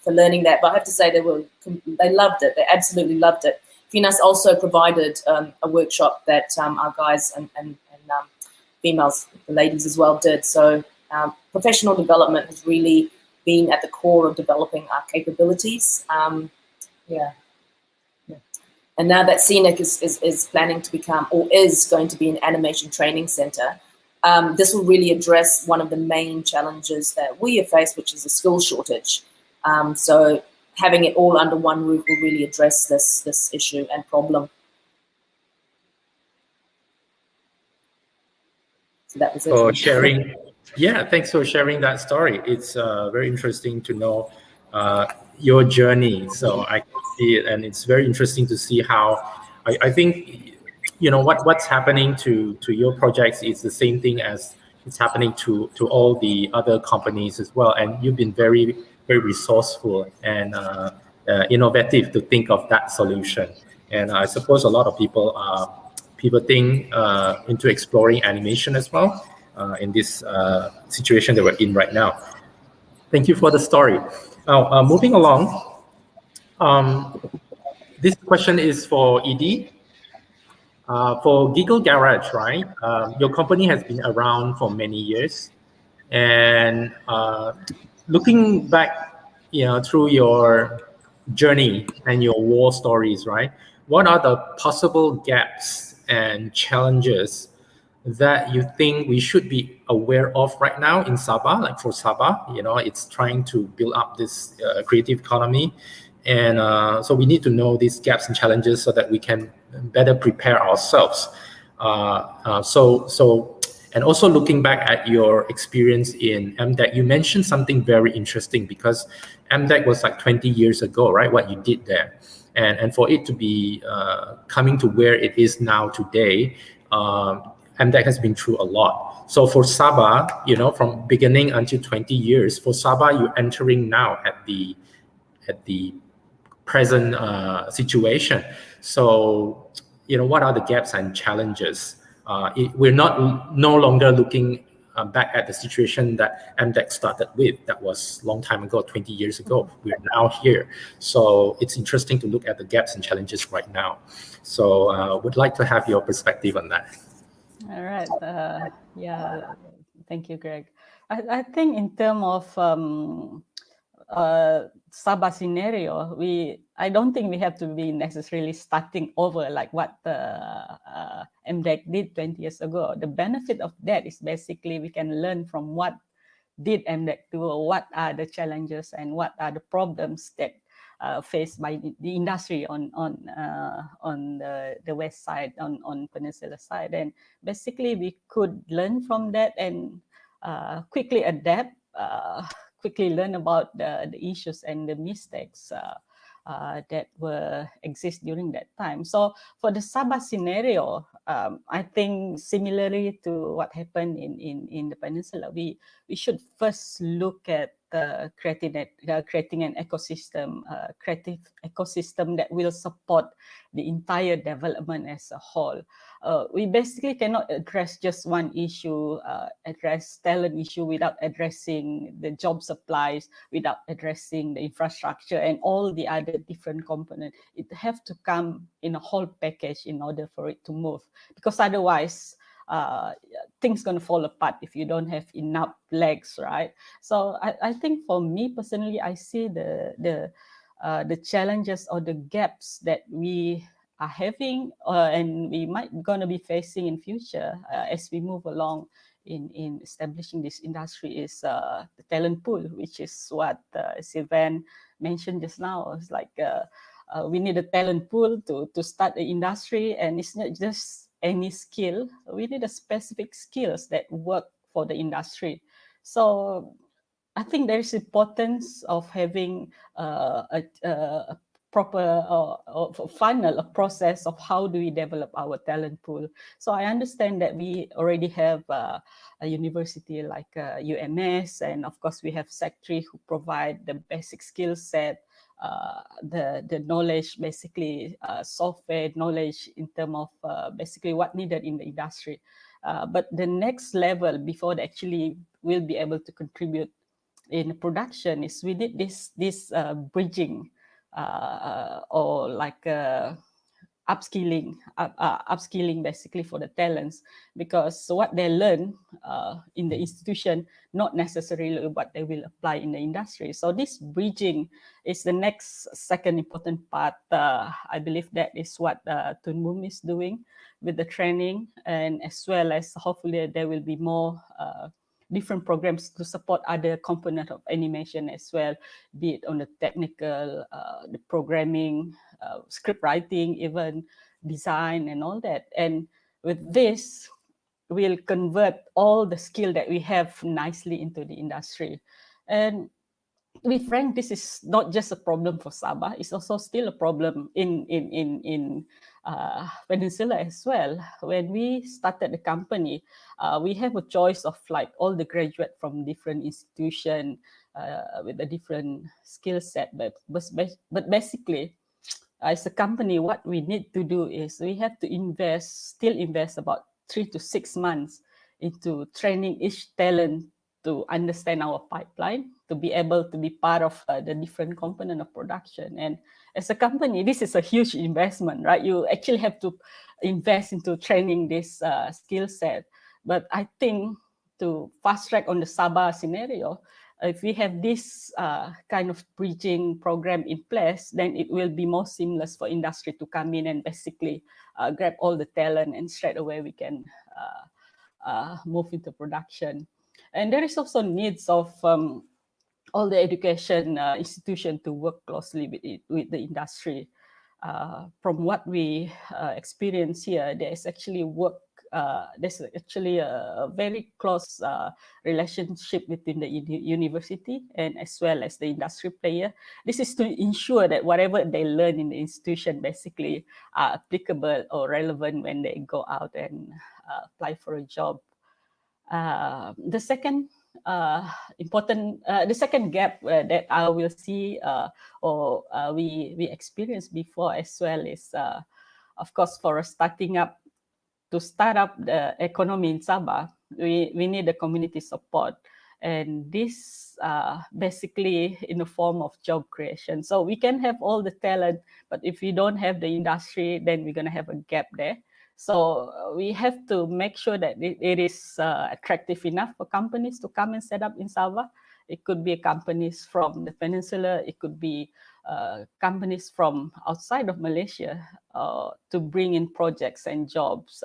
learning that. But I have to say they loved it. They absolutely loved it. Finas also provided a workshop that our guys and females, the ladies as well, did. So professional development has really been at the core of developing our capabilities. Yeah. And now that Scenic is planning to become, or is going to be, an animation training center, this will really address one of the main challenges that we have faced, which is a skill shortage. So having it all under one roof will really address this issue and problem. So that was it. For sharing. Yeah, thanks for sharing that story. It's very interesting to know your journey. So I can see it, and it's very interesting to see how I think, you know, what's happening to your projects is the same thing as it's happening to all the other companies as well. And you've been very, very resourceful and innovative to think of that solution. And I suppose a lot of people are pivoting into exploring animation as well in this situation that we're in right now. Thank you for the story. Now, moving along, This question is for ED. For Giggle Garage, right? Your company has been around for many years, and looking back, through your journey and your war stories, right? What are the possible gaps and challenges that you think we should be aware of right now in Sabah? Like for Sabah, it's trying to build up this creative economy, and so we need to know these gaps and challenges so that we can better prepare ourselves. And also looking back at your experience in MDEC, you mentioned something very interesting, because MDEC was like 20 years ago, right? What you did there. And for it to be coming to where it is now today, MDEC has been through a lot. So for Sabah, from beginning until 20 years, for Sabah, you're entering now at the present situation. So, what are the gaps and challenges? We're no longer looking back at the situation that MDEC started with. That was a long time ago, 20 years ago. We're now here. So it's interesting to look at the gaps and challenges right now. So would like to have your perspective on that. All right. Yeah. Thank you, Greg. I think in terms of Sabah scenario, I don't think we have to be necessarily starting over like what MDEC did 20 years ago. The benefit of that is basically we can learn from what did MDEC do, what are the challenges and what are the problems that faced by the industry on the west side, on Peninsula side, and basically we could learn from that and quickly adapt. Quickly learn about the issues and the mistakes that exist during that time. So for the Sabah scenario, I think similarly to what happened in the Peninsula, we should first look at creating an ecosystem, creative ecosystem that will support the entire development as a whole. We basically cannot address just one issue, address talent issue without addressing the job supplies, without addressing the infrastructure and all the other different components. It have to come in a whole package in order for it to move, because otherwise things gonna fall apart if you don't have enough legs, right? So I think for me personally, I see the challenges or the gaps that we are having and we might gonna be facing in future as we move along in establishing this industry is the talent pool, which is what Sylvain mentioned just now. It's like we need a talent pool to start the industry, and it's not just any skill. We need a specific skills that work for the industry. So I think there is importance of having a proper funnel, a process of how do we develop our talent pool. So I understand that we already have a university like UMS, and of course we have Secretary who provide the basic skill set, the knowledge, basically software knowledge in terms of basically what needed in the industry. But the next level before they actually will be able to contribute in production is we need this bridging or like upskilling basically for the talents, because what they learn in the institution not necessarily what they will apply in the industry. So this bridging is the next second important part. I believe that is what Tun Boom is doing with the training, and as well as hopefully there will be more different programs to support other component of animation as well, be it on the technical, the programming, script writing, even design and all that. And with this, we'll convert all the skill that we have nicely into the industry. And to be frank, this is not just a problem for Sabah. It's also still a problem in Peninsula as well. When we started the company, we have a choice of like all the graduate from different institution with a different skill set. But basically, as a company, what we need to do is we have to still invest about 3 to 6 months into training each talent to understand our pipeline, to be able to be part of the different component of production. And as a company, this is a huge investment, right? You actually have to invest into training this skill set. But I think to fast track on the Sabah scenario, if we have this kind of bridging program in place, then it will be more seamless for industry to come in and basically grab all the talent, and straight away we can move into production. And there is also needs of all the education institution to work closely with the industry. From what we experience here, there's actually a very close relationship between the university and as well as the industry player. This is to ensure that whatever they learn in the institution basically are applicable or relevant when they go out and apply for a job. The second the second gap that I will see we experienced before as well is, of course, for to start up the economy in Sabah, we need the community support. And this basically in the form of job creation. So we can have all the talent, but if we don't have the industry, then we're going to have a gap there. So we have to make sure that it is attractive enough for companies to come and set up in Sabah. It could be companies from the peninsula. It could be companies from outside of Malaysia to bring in projects and jobs.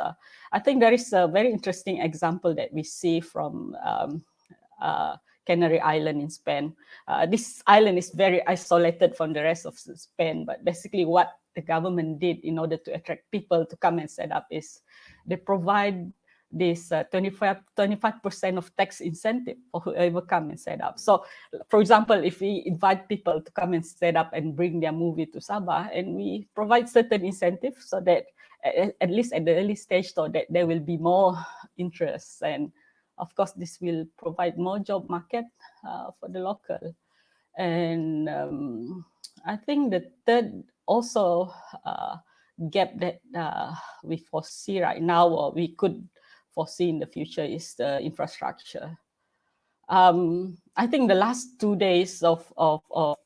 I think there is a very interesting example that we see from Canary Island in Spain. This island is very isolated from the rest of Spain, but basically what the government did in order to attract people to come and set up is they provide this 25% of tax incentive for whoever come and set up. So, for example, if we invite people to come and set up and bring their movie to Sabah, and we provide certain incentives so that at least at the early stage, so that there will be more interest, and of course, this will provide more job market for the local. And I think the third also gap that we foresee right now, or we could foresee in the future, is the infrastructure. I think the last 2 days of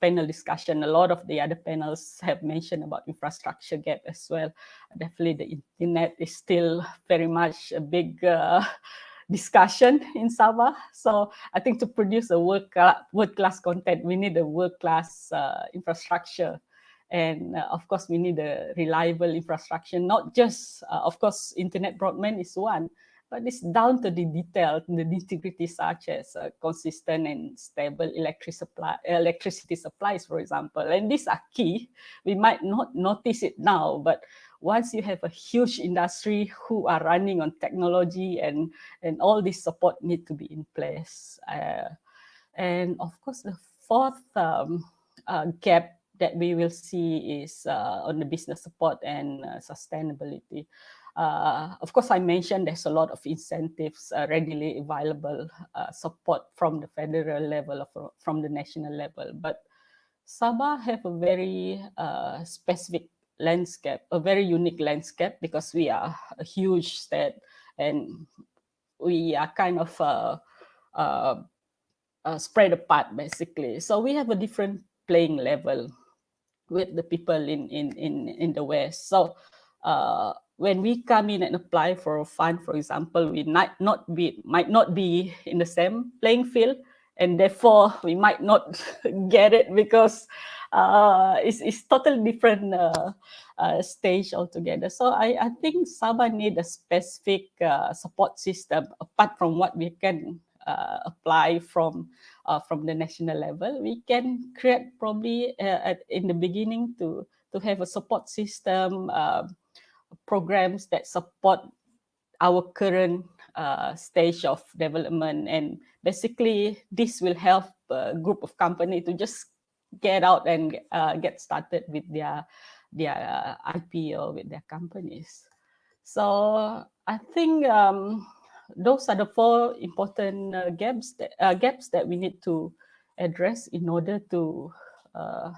panel discussion, a lot of the other panels have mentioned about infrastructure gap as well. Definitely the internet is still very much a big discussion in Sabah. So I think to produce a world-class content, we need a world-class infrastructure. And of course, we need a reliable infrastructure, not just, of course, internet broadband is one, but it's down to the detail, the nitty-gritty, such as consistent and stable electricity supplies, for example. And these are key. We might not notice it now, but once you have a huge industry who are running on technology, and all this support need to be in place. And of course, the fourth gap that we will see is on the business support and sustainability. Of course, I mentioned there's a lot of incentives, readily available support from the federal level or from the national level. But Sabah have a very specific landscape, a very unique landscape, because we are a huge state and we are kind of spread apart, basically. So we have a different playing level with the people in the West. So when we come in and apply for a fund, for example, we might not be in the same playing field, and therefore we might not get it because it's totally different stage altogether. So I think Sabah need a specific support system apart from what we can apply from the national level. We can create probably in the beginning to have a support system, programs that support our current stage of development, and basically this will help a group of companies to just get out and get started with their IPO with their companies. So I think those are the 4 important gaps that we need to address in order to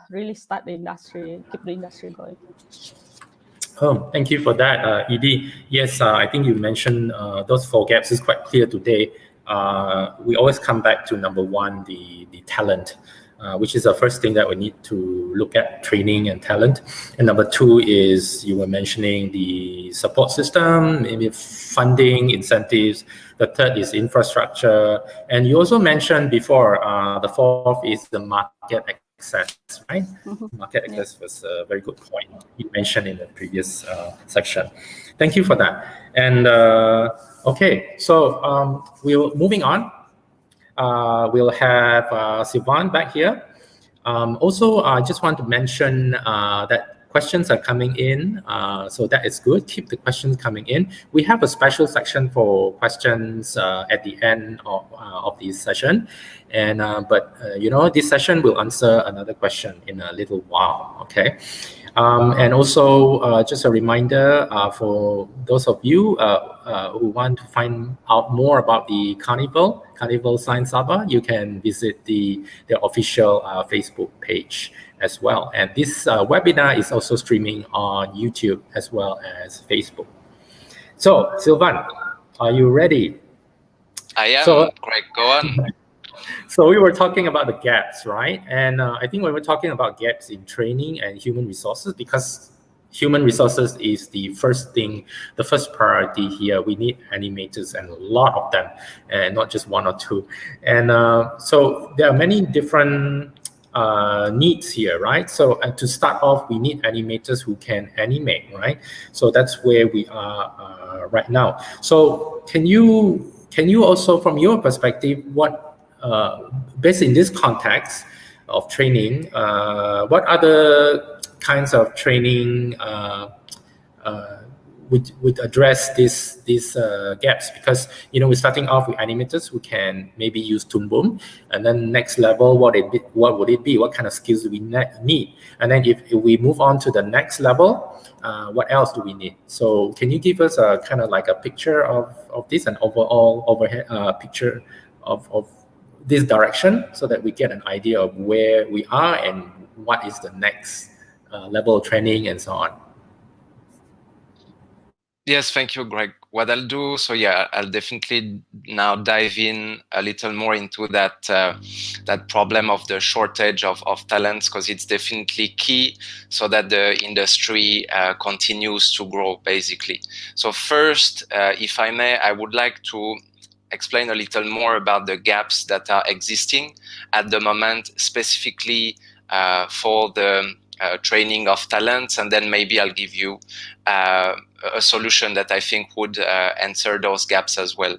really start the industry, keep the industry going. Oh, thank you for that, Edie. Yes, I think you mentioned those 4 gaps is quite clear today. we always come back to number one, the talent, which is the first thing that we need to look at, training and talent. And number two is, you were mentioning the support system, maybe funding, incentives. The third is infrastructure. And you also mentioned before, the fourth is the market access, right? Market access was a very good point you mentioned in the previous section. Thank you for that. And okay, so moving on. We'll have Sylvain back here. Also, I just want to mention that questions are coming in, so that is good. Keep the questions coming in. We have a special section for questions at the end of this session, and you know, this session will answer another question in a little while. Okay. And also, just a reminder for those of you who want to find out more about the Carnival Science Sabah, you can visit their official Facebook page as well. And this webinar is also streaming on YouTube as well as Facebook. So, Sylvain, are you ready? I am, Greg, go on. So we were talking about the gaps, right? And I think we were talking about gaps in training and human resources, because human resources is the first thing, the first priority here. We need animators, and a lot of them, and not just one or two. And so there are many different needs here, right? So to start off, we need animators who can animate, right? So that's where we are right now. So can you also, from your perspective, based in this context of training, what other kinds of training would address these gaps? Because, you know, we're starting off with animators who can maybe use Toon Boom, and then next level, what would it be? What kind of skills do we need? And then if we move on to the next level, what else do we need? So can you give us a kind of like a picture of this, an overall overhead picture of this direction, so that we get an idea of where we are and what is the next level of training and so on? Yes, thank you, Greg. What I'll do, so yeah, I'll definitely now dive in a little more into that that problem of the shortage of talents, because it's definitely key so that the industry continues to grow, basically. So first, if I may, I would like to explain a little more about the gaps that are existing at the moment, specifically for the training of talents, and then maybe I'll give you a solution that I think would answer those gaps as well.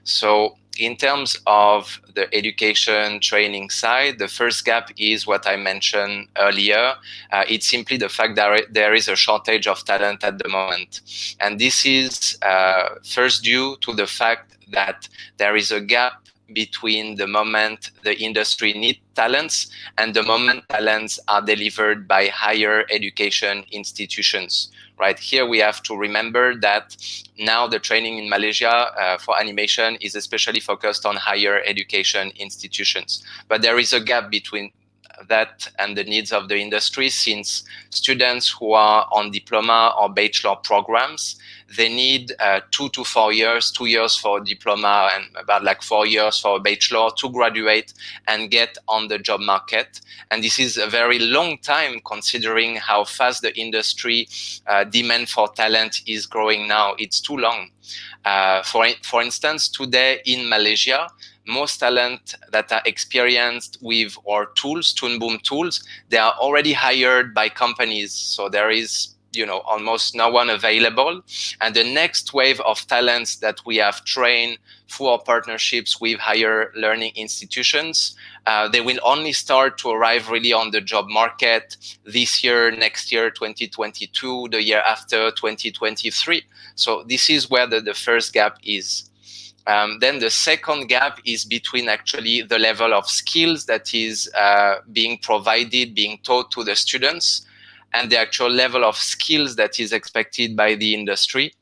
So in terms of the education training side, the first gap is what I mentioned earlier. It's simply the fact that there is a shortage of talent at the moment. And this is first due to the fact that there is a gap between the moment the industry needs talents and the moment talents are delivered by higher education institutions. Right here, we have to remember that now the training in Malaysia for animation is especially focused on higher education institutions. But there is a gap between that and the needs of the industry, since students who are on diploma or bachelor programs, they need 2 to 4 years, 2 years for a diploma and about like 4 years for a bachelor to graduate and get on the job market. And this is a very long time considering how fast the industry demand for talent is growing now. It's too long. For instance, today in Malaysia, most talent that are experienced with our tools, Toon Boom tools, they are already hired by companies. So there is, you know, almost no one available. And the next wave of talents that we have trained through our partnerships with higher learning institutions, they will only start to arrive really on the job market this year, next year, 2022, the year after, 2023. So this is where the first gap is. Then the second gap is between actually the level of skills that is being provided, being taught to the students, and the actual level of skills that is expected by the industry.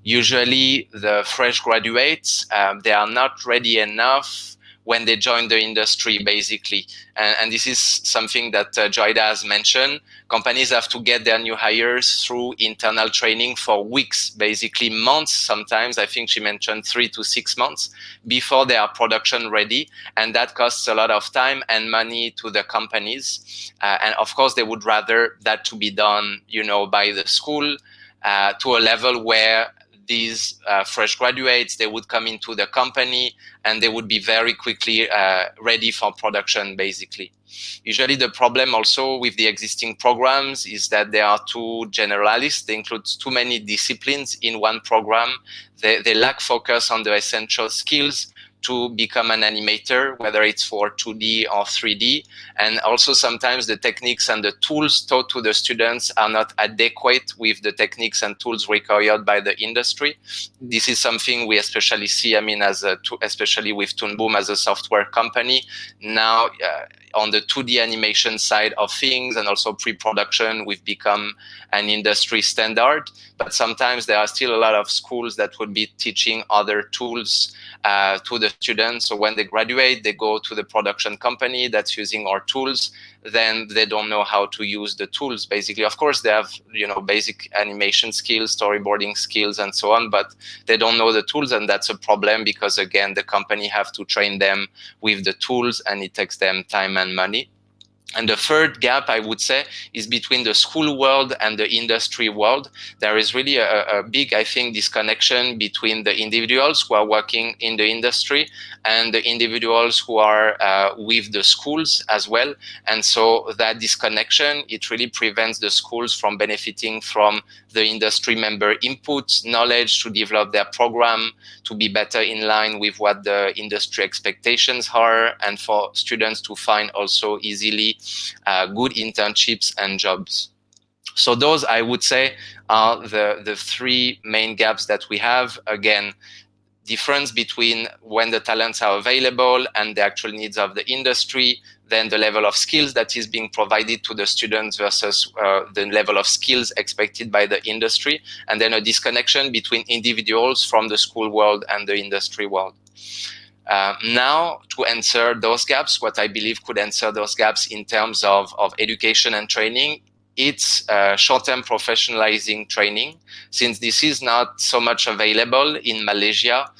Usually the fresh graduates, they are not ready enough when they join the industry, basically. And this is something that Joemin has mentioned. Companies have to get their new hires through internal training for weeks, basically months sometimes. I think she mentioned 3 to 6 months before they are production ready. And that costs a lot of time and money to the companies. And of course, they would rather that to be done, by the school to a level where these fresh graduates, they would come into the company and they would be very quickly ready for production, basically. Usually the problem also with the existing programs is that they are too generalist. They include too many disciplines in one program. They lack focus on the essential skills to become an animator, whether it's for 2D or 3D. And also sometimes the techniques and the tools taught to the students are not adequate with the techniques and tools required by the industry. This is something we especially see, especially with Toon Boom as a software company. Now, on the 2D animation side of things and also pre-production, we've become an industry standard. But sometimes there are still a lot of schools that would be teaching other tools to the students. So when they graduate, they go to the production company that's using our tools. Then they don't know how to use the tools, basically. Of course, they have, basic animation skills, storyboarding skills, and so on, but they don't know the tools, and that's a problem because, again, the company have to train them with the tools, and it takes them time and money. And the third gap, I would say, is between the school world and the industry world. There is really a big, I think, disconnection between the individuals who are working in the industry and the individuals who are with the schools as well. And so that disconnection, it really prevents the schools from benefiting from the industry member inputs, knowledge to develop their program, to be better in line with what the industry expectations are, and for students to find also easily good internships and jobs. So those, I would say, are the three main gaps that we have. Again, difference between when the talents are available and the actual needs of the industry, then the level of skills that is being provided to the students versus the level of skills expected by the industry, and then a disconnection between individuals from the school world and the industry world. Now, to answer those gaps, what I believe could answer those gaps in terms of education and training, it's short-term professionalizing training, since this is not so much available in Malaysia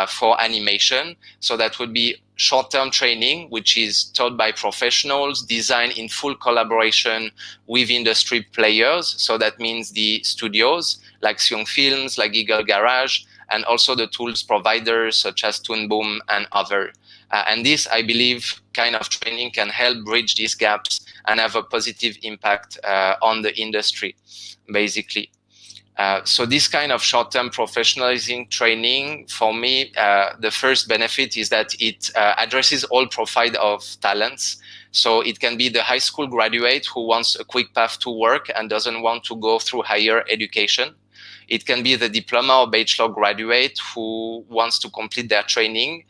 for animation. So that would be short-term training, which is taught by professionals, designed in full collaboration with industry players. So that means the studios like Siung Films, like Giggle Garage, and also the tools providers such as Toon Boom and other. And this, I believe, kind of training can help bridge these gaps and have a positive impact on the industry, basically. So this kind of short-term professionalizing training, for me, the first benefit is that it addresses all profile of talents. So it can be the high school graduate who wants a quick path to work and doesn't want to go through higher education. It can be the diploma or bachelor graduate who wants to complete their training.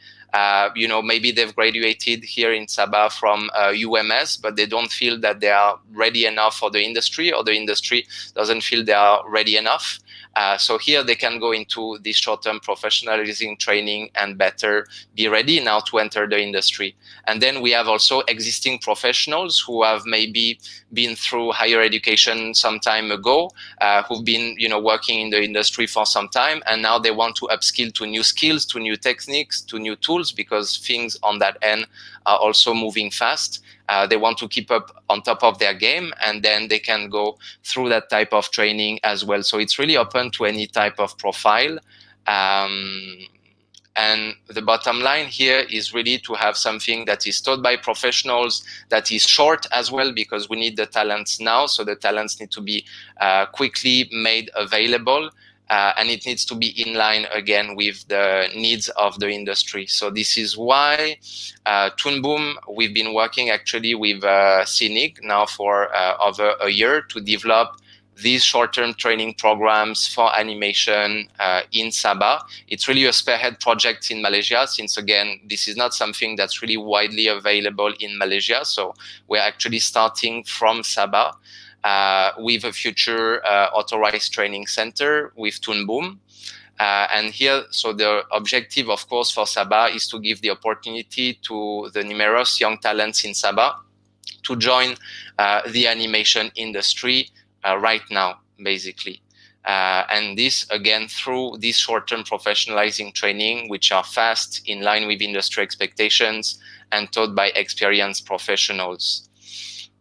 Maybe they've graduated here in Sabah from UMS, but they don't feel that they are ready enough for the industry, or the industry doesn't feel they are ready enough. So here they can go into this short-term professionalizing training and better be ready now to enter the industry. And then we have also existing professionals who have maybe been through higher education some time ago, who've been working in the industry for some time, and now they want to upskill to new skills, to new techniques, to new tools, because things on that end are also moving fast. They want to keep up on top of their game, and then they can go through that type of training as well. So it's really open to any type of profile. And the bottom line here is really to have something that is taught by professionals, that is short as well, because we need the talents now. So the talents need to be quickly made available. And it needs to be in line again with the needs of the industry. So this is why Toon Boom, we've been working actually with CNIC now for over a year to develop these short-term training programs for animation in Sabah. It's really a spearhead project in Malaysia, since again, this is not something that's really widely available in Malaysia. So we're actually starting from Sabah. With a future authorized training center with Toon Boom. And here, so the objective, of course, for Sabah is to give the opportunity to the numerous young talents in Sabah to join the animation industry right now, basically. And this, again, through this short-term professionalizing training, which are fast, in line with industry expectations, and taught by experienced professionals.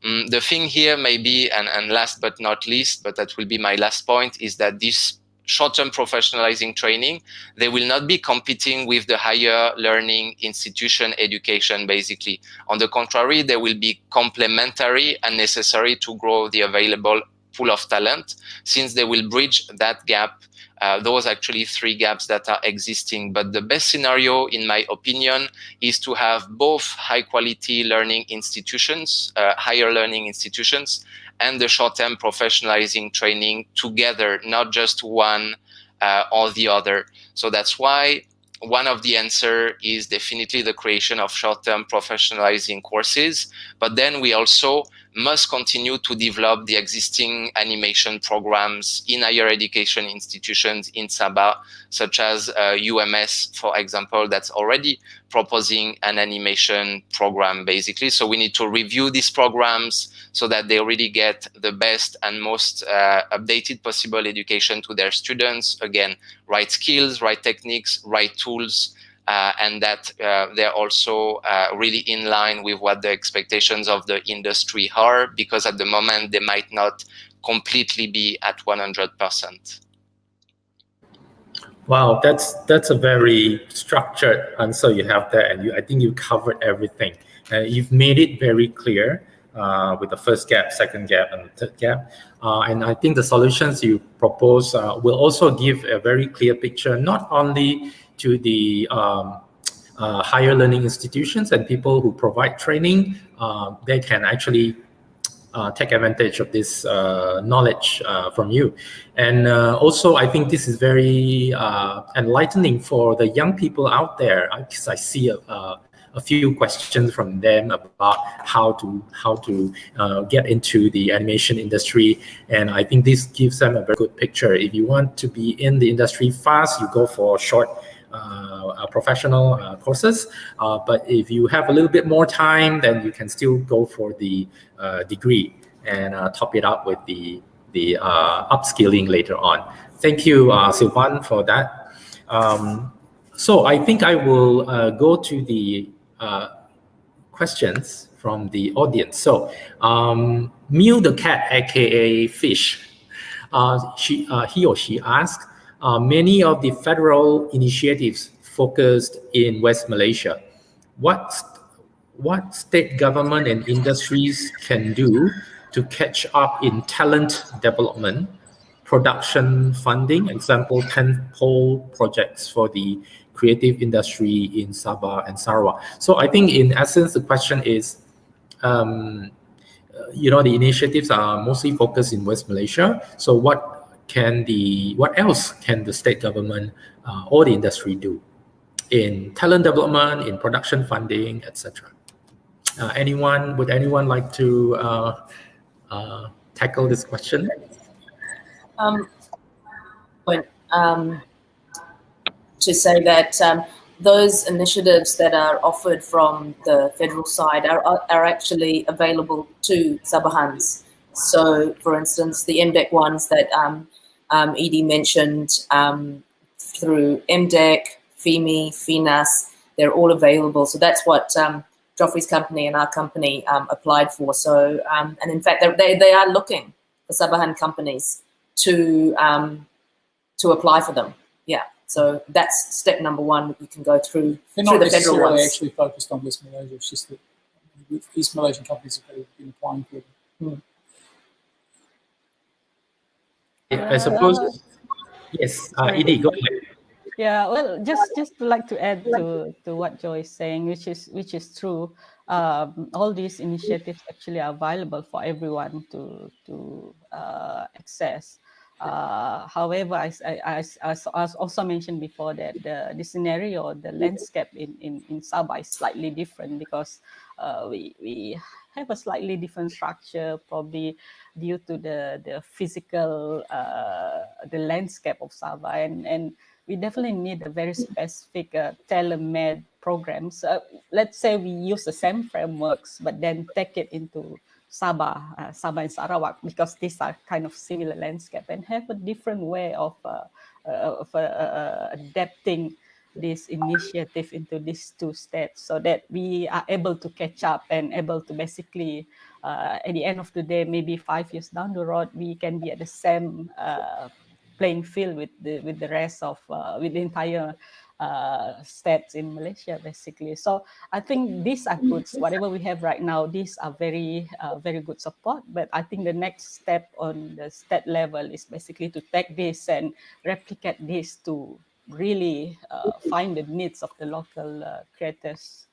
The thing here maybe, and last but not least, but that will be my last point, is that this short-term professionalizing training, they will not be competing with the higher learning institution education, basically. On the contrary, they will be complementary and necessary to grow the available pool of talent, since they will bridge that gap, those actually 3 gaps that are existing. But the best scenario, in my opinion, is to have both high-quality learning institutions, higher learning institutions, and the short-term professionalizing training together, not just one or the other. So that's why one of the answer is definitely the creation of short-term professionalizing courses, but then we also must continue to develop the existing animation programs in higher education institutions in Sabah, such as UMS, for example, that's already proposing an animation program, basically. So we need to review these programs so that they really get the best and most updated possible education to their students. Again, right skills, right techniques, right tools, and that they're also really in line with what the expectations of the industry are, because at the moment they might not completely be at 100%. Wow, that's a very structured answer you have there, and I think you covered everything. You've made it very clear with the first gap, second gap, and the third gap. And I think the solutions you propose will also give a very clear picture, not only to the higher learning institutions and people who provide training. They can actually take advantage of this knowledge from you. And also, I think this is very enlightening for the young people out there, because I see a few questions from them about how to get into the animation industry. And I think this gives them a very good picture. If you want to be in the industry fast, you go for short professional courses. But if you have a little bit more time, then you can still go for the degree and top it up with the upskilling later on. Thank you, Sylvain, for that. So I think I will go to the questions from the audience. So Mew the cat, aka Fish, he or she asked, many of the federal initiatives focused in West Malaysia. What state government and industries can do to catch up in talent development, production funding, example, tentpole projects for the creative industry in Sabah and Sarawak? So I think in essence, the question is, the initiatives are mostly focused in West Malaysia. So what else can the state government or the industry do in talent development, in production funding, etc.? Would anyone like to tackle this question? To say that those initiatives that are offered from the federal side are actually available to Sabahans. So, for instance, the MDEC ones that Edie mentioned through MDEC, FEMI, FINAS, they're all available. So that's what Joffrey's company and our company applied for. So, and in fact, they are looking for Sabahan companies to apply for them. Yeah. So that's step number one. You can go through They're the not federal necessarily ones. actually focused on West Malaysia. It's just that East Malaysian companies have been applying for them. I suppose. Yes, Edie, go ahead. Yeah, well, just to like to add to what Joy is saying, which is true. All these initiatives actually are available for everyone to access. However, I also mentioned before that the scenario, the landscape in Sabah is slightly different, because we have a slightly different structure, probably due to the physical the landscape of Sabah, and we definitely need a very specific tailor-made programs. Let's say we use the same frameworks, but then take it into Sabah and Sarawak, because these are kind of similar landscape, and have a different way of adapting this initiative into these two states, so that we are able to catch up and able to basically, at the end of the day, maybe 5 years down the road, we can be at the same playing field with the rest of with the entire states in Malaysia, basically. So I think these are good. Whatever we have right now, these are very good support. But I think the next step on the state level is basically to take this and replicate this to really find the needs of the local creators.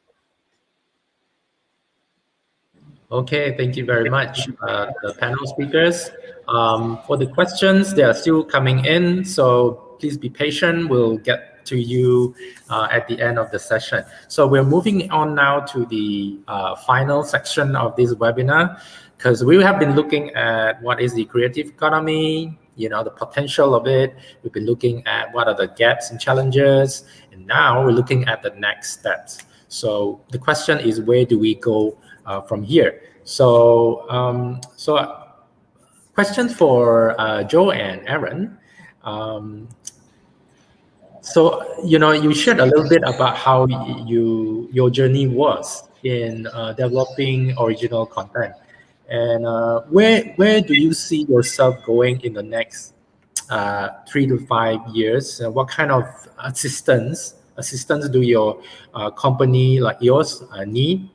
Okay, thank you very much, the panel speakers. For the questions, they are still coming in, so please be patient. We'll get to you at the end of the session. So we're moving on now to the final section of this webinar, because we have been looking at what is the creative economy, the potential of it. We've been looking at what are the gaps and challenges, and now we're looking at the next steps. So the question is, where do we go from here? So, questions for Joe and Aaron. So, you shared a little bit about how your journey was in developing original content, and where do you see yourself going in the next 3 to 5 years? What kind of assistance do your company like yours need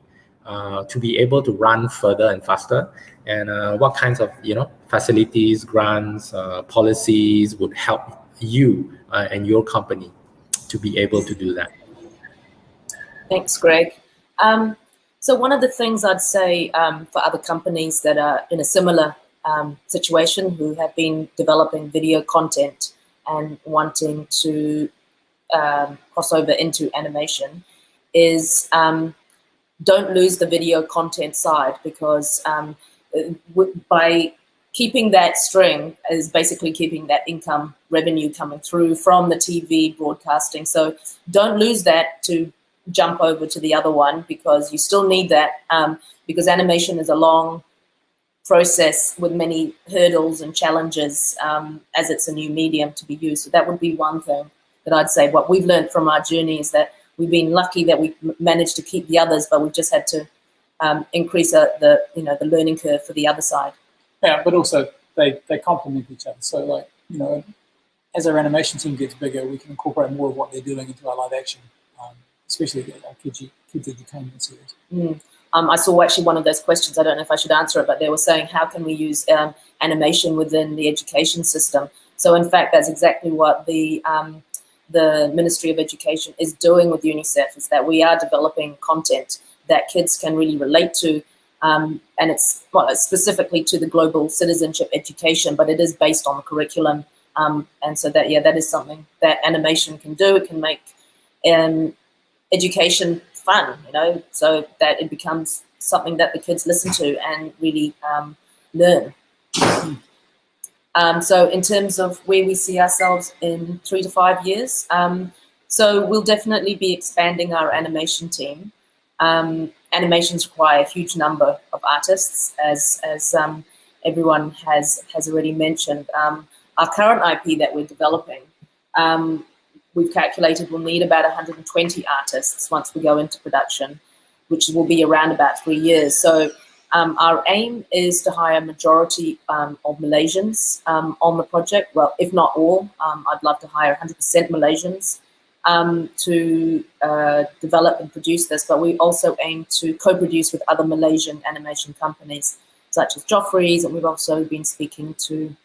to be able to run further and faster? And what kinds of facilities, grants, policies would help you and your company to be able to do that? Thanks, Greg. So one of the things I'd say for other companies that are in a similar situation, who have been developing video content and wanting to cross over into animation, is don't lose the video content side, because by keeping that string is basically keeping that income revenue coming through from the TV broadcasting. So don't lose that to jump over to the other one, because you still need that, because animation is a long process with many hurdles and challenges as it's a new medium to be used. So that would be one thing that I'd say. What we've learned from our journey is that we've been lucky that we've managed to keep the others, but we've just had to increase the learning curve for the other side. Yeah, but also they complement each other. So, like, as our animation team gets bigger, we can incorporate more of what they're doing into our live action, especially our kids entertainment series. I saw actually one of those questions. I don't know if I should answer it, but they were saying, how can we use animation within the education system? So, in fact, that's exactly what the Ministry of Education is doing with UNICEF, is that we are developing content that kids can really relate to, and it's specifically to the global citizenship education, but it is based on the curriculum, and so that is something that animation can do. It can make education fun, so that it becomes something that the kids listen to and really learn. So in terms of where we see ourselves in 3 to 5 years, so we'll definitely be expanding our animation team. Animations require a huge number of artists, as everyone has already mentioned. Our current IP that we're developing, we've calculated we'll need about 120 artists once we go into production, which will be around about 3 years. So our aim is to hire a majority of Malaysians on the project. Well, if not all, I'd love to hire 100% Malaysians to develop and produce this, but we also aim to co-produce with other Malaysian animation companies such as Joffrey's, and we've also been speaking to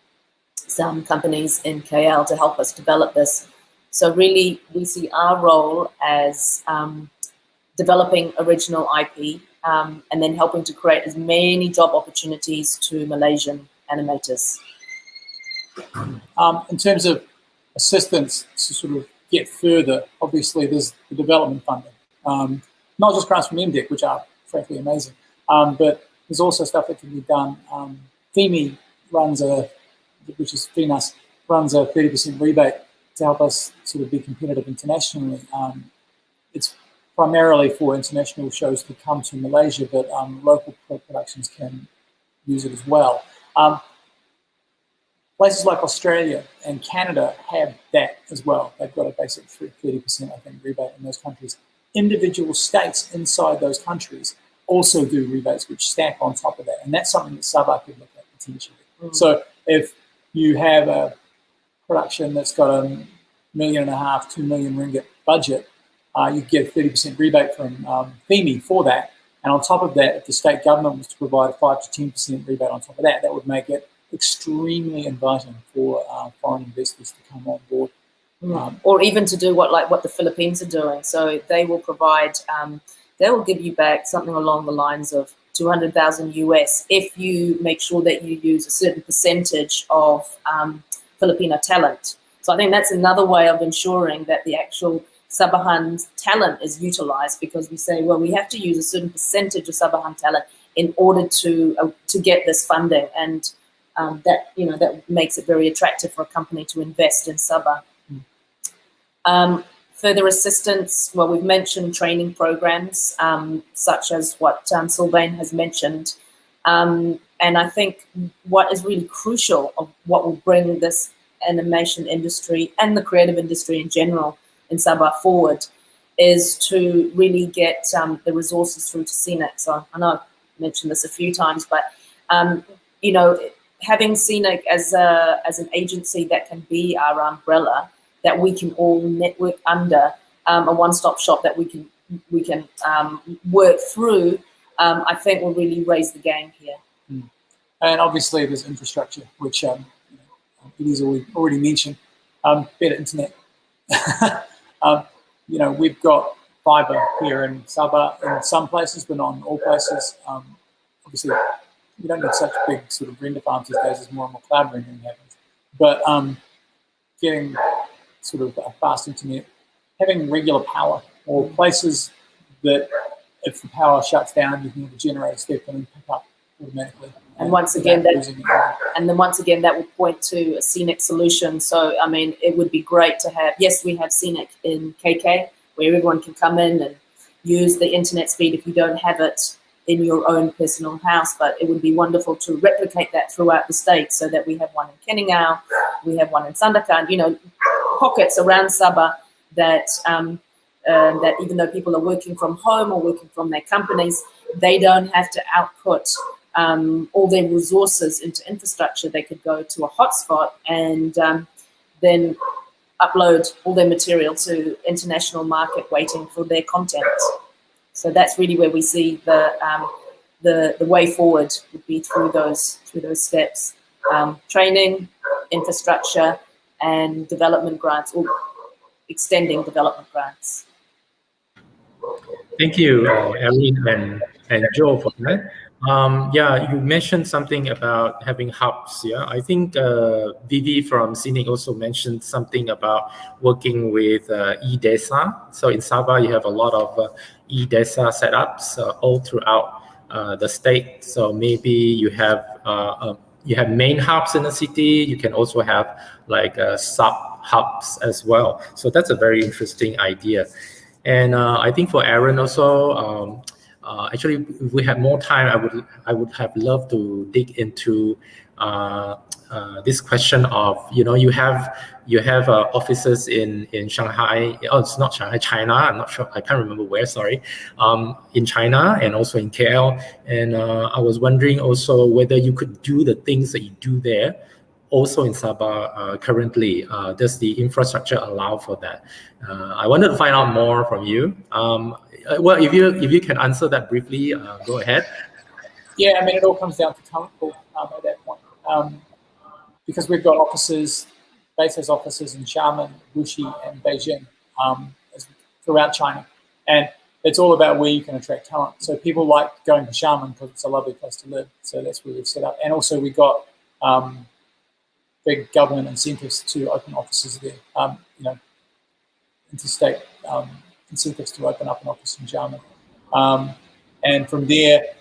some companies in KL to help us develop this. So really, we see our role as developing original IP and then helping to create as many job opportunities to Malaysian animators. In terms of assistance to sort of get further, obviously there's the development funding, not just grants from MDEC, which are frankly amazing, but there's also stuff that can be done. FEMI runs which is FEMAS, runs a 30% rebate to help us sort of be competitive internationally. It's primarily for international shows to come to Malaysia, but local productions can use it as well. Places like Australia and Canada have that as well. They've got a basic 30%, I think, rebate in those countries. Individual states inside those countries also do rebates, which stack on top of that. And that's something that Sabah could look at potentially. So if you have a production that's got a $1.5 million, 2 million ringgit budget, you get a 30% rebate from FEMI for that. And on top of that, if the state government was to provide a 5 to 10% rebate on top of that, that would make it extremely inviting for foreign investors to come on board. Or even to do what the Philippines are doing. So they will provide, they will give you back something along the lines of 200,000 US if you make sure that you use a certain percentage of Filipino talent. So I think that's another way of ensuring that the actual Sabahan talent is utilized, because we say, well, we have to use a certain percentage of Sabahan talent in order to get this funding, and that makes it very attractive for a company to invest in Sabah. Further assistance, well, we've mentioned training programs, such as what Sylvain has mentioned. And I think what is really crucial of what will bring this animation industry and the creative industry in general in Sabah forward is to really get the resources through to CNEC. So I know I've mentioned this a few times, but, having CNEC as an agency that can be our umbrella, that we can all network under, a one-stop shop that we can work through, I think will really raise the game here. And obviously there's infrastructure, which it is already mentioned. Better internet. We've got fibre here in Sabah in some places, but not in all places. Obviously, we don't need such big sort of render farms these days as more and more cloud rendering happens. But getting sort of a fast internet, having regular power, or places that if the power shuts down, you can have a generator step in and pick up automatically. And once again, that will point to a CNEC solution. So, I mean, it would be great to have, yes, we have CNEC in KK, where everyone can come in and use the internet speed if you don't have it in your own personal house, but it would be wonderful to replicate that throughout the state, so that we have one in Keningau, we have one in Sandakan, pockets around Sabah that that even though people are working from home or working from their companies, they don't have to output all their resources into infrastructure. They could go to a hotspot and then upload all their material to international market waiting for their content. So that's really where we see the way forward would be through those steps: training, infrastructure, and development grants, or extending development grants. Thank you, Erin and Joe, for that. You mentioned something about having hubs. Yeah, I think Vivi from CNEC also mentioned something about working with E-Desa. So in Sabah, you have a lot of E-Desa setups all throughout the state. So maybe you have main hubs in the city. You can also have like sub hubs as well. So that's a very interesting idea. And I think for Aaron also, actually, if we had more time, I would have loved to dig into this question of, you have offices in Shanghai. Oh, it's not Shanghai, China. I'm not sure. I can't remember where. Sorry, in China and also in KL. And I was wondering also whether you could do the things that you do there also in Sabah currently. Does the infrastructure allow for that? I wanted to find out more from you. Well, if you can answer that briefly, go ahead. Yeah, I mean, it all comes down to talent pool at that point. Because we've got bases offices in Xiamen, Wuxi, and Beijing throughout China. And it's all about where you can attract talent. So people like going to Xiamen because it's a lovely place to live. So that's where we've set up. And also we got big government incentives to open offices there. Interstate incentives to open up an office in Xiamen. And from there,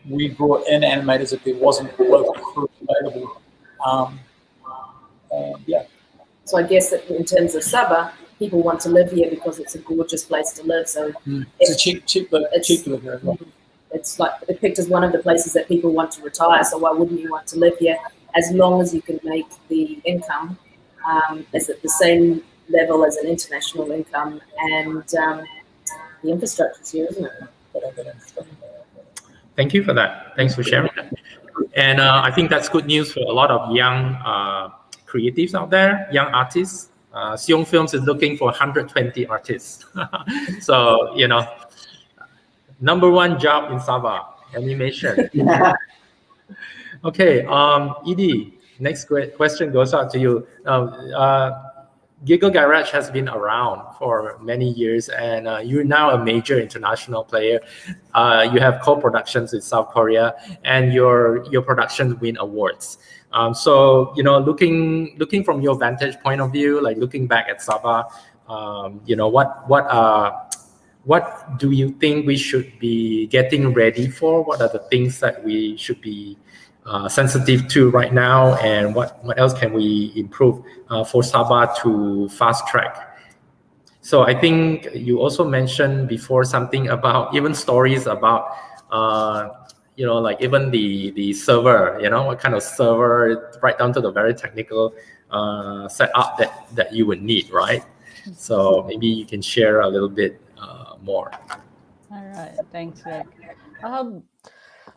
we brought in animators if there wasn't a local crew available. So I guess that in terms of Sabah, people want to live here because it's a gorgeous place to live. So it's a cheap to live here as well. It's like it's picked as one of the places that people want to retire. So why wouldn't you want to live here? As long as you can make the income is at the same level as an international income, and the infrastructure's here, isn't it? Thank you for that. Thanks for sharing that. And I think that's good news for a lot of young creatives out there, young artists. Siung Films is looking for 120 artists. So, you know, #1 job in Sabah, animation. Okay, Edie, next question goes out to you. Giggle Garage has been around for many years, and you're now a major international player. You have co-productions with South Korea, and your productions win awards. So, you know, looking from your vantage point of view, like looking back at Sabah, you know, what do you think we should be getting ready for? What are the things that we should be sensitive to right now, and what else can we improve for Sabah to fast track? So I think you also mentioned before something about even stories about you know, like even the server, you know, what kind of server, right down to the very technical setup that you would need, right? So maybe you can share a little bit more. All right, thanks, Greg.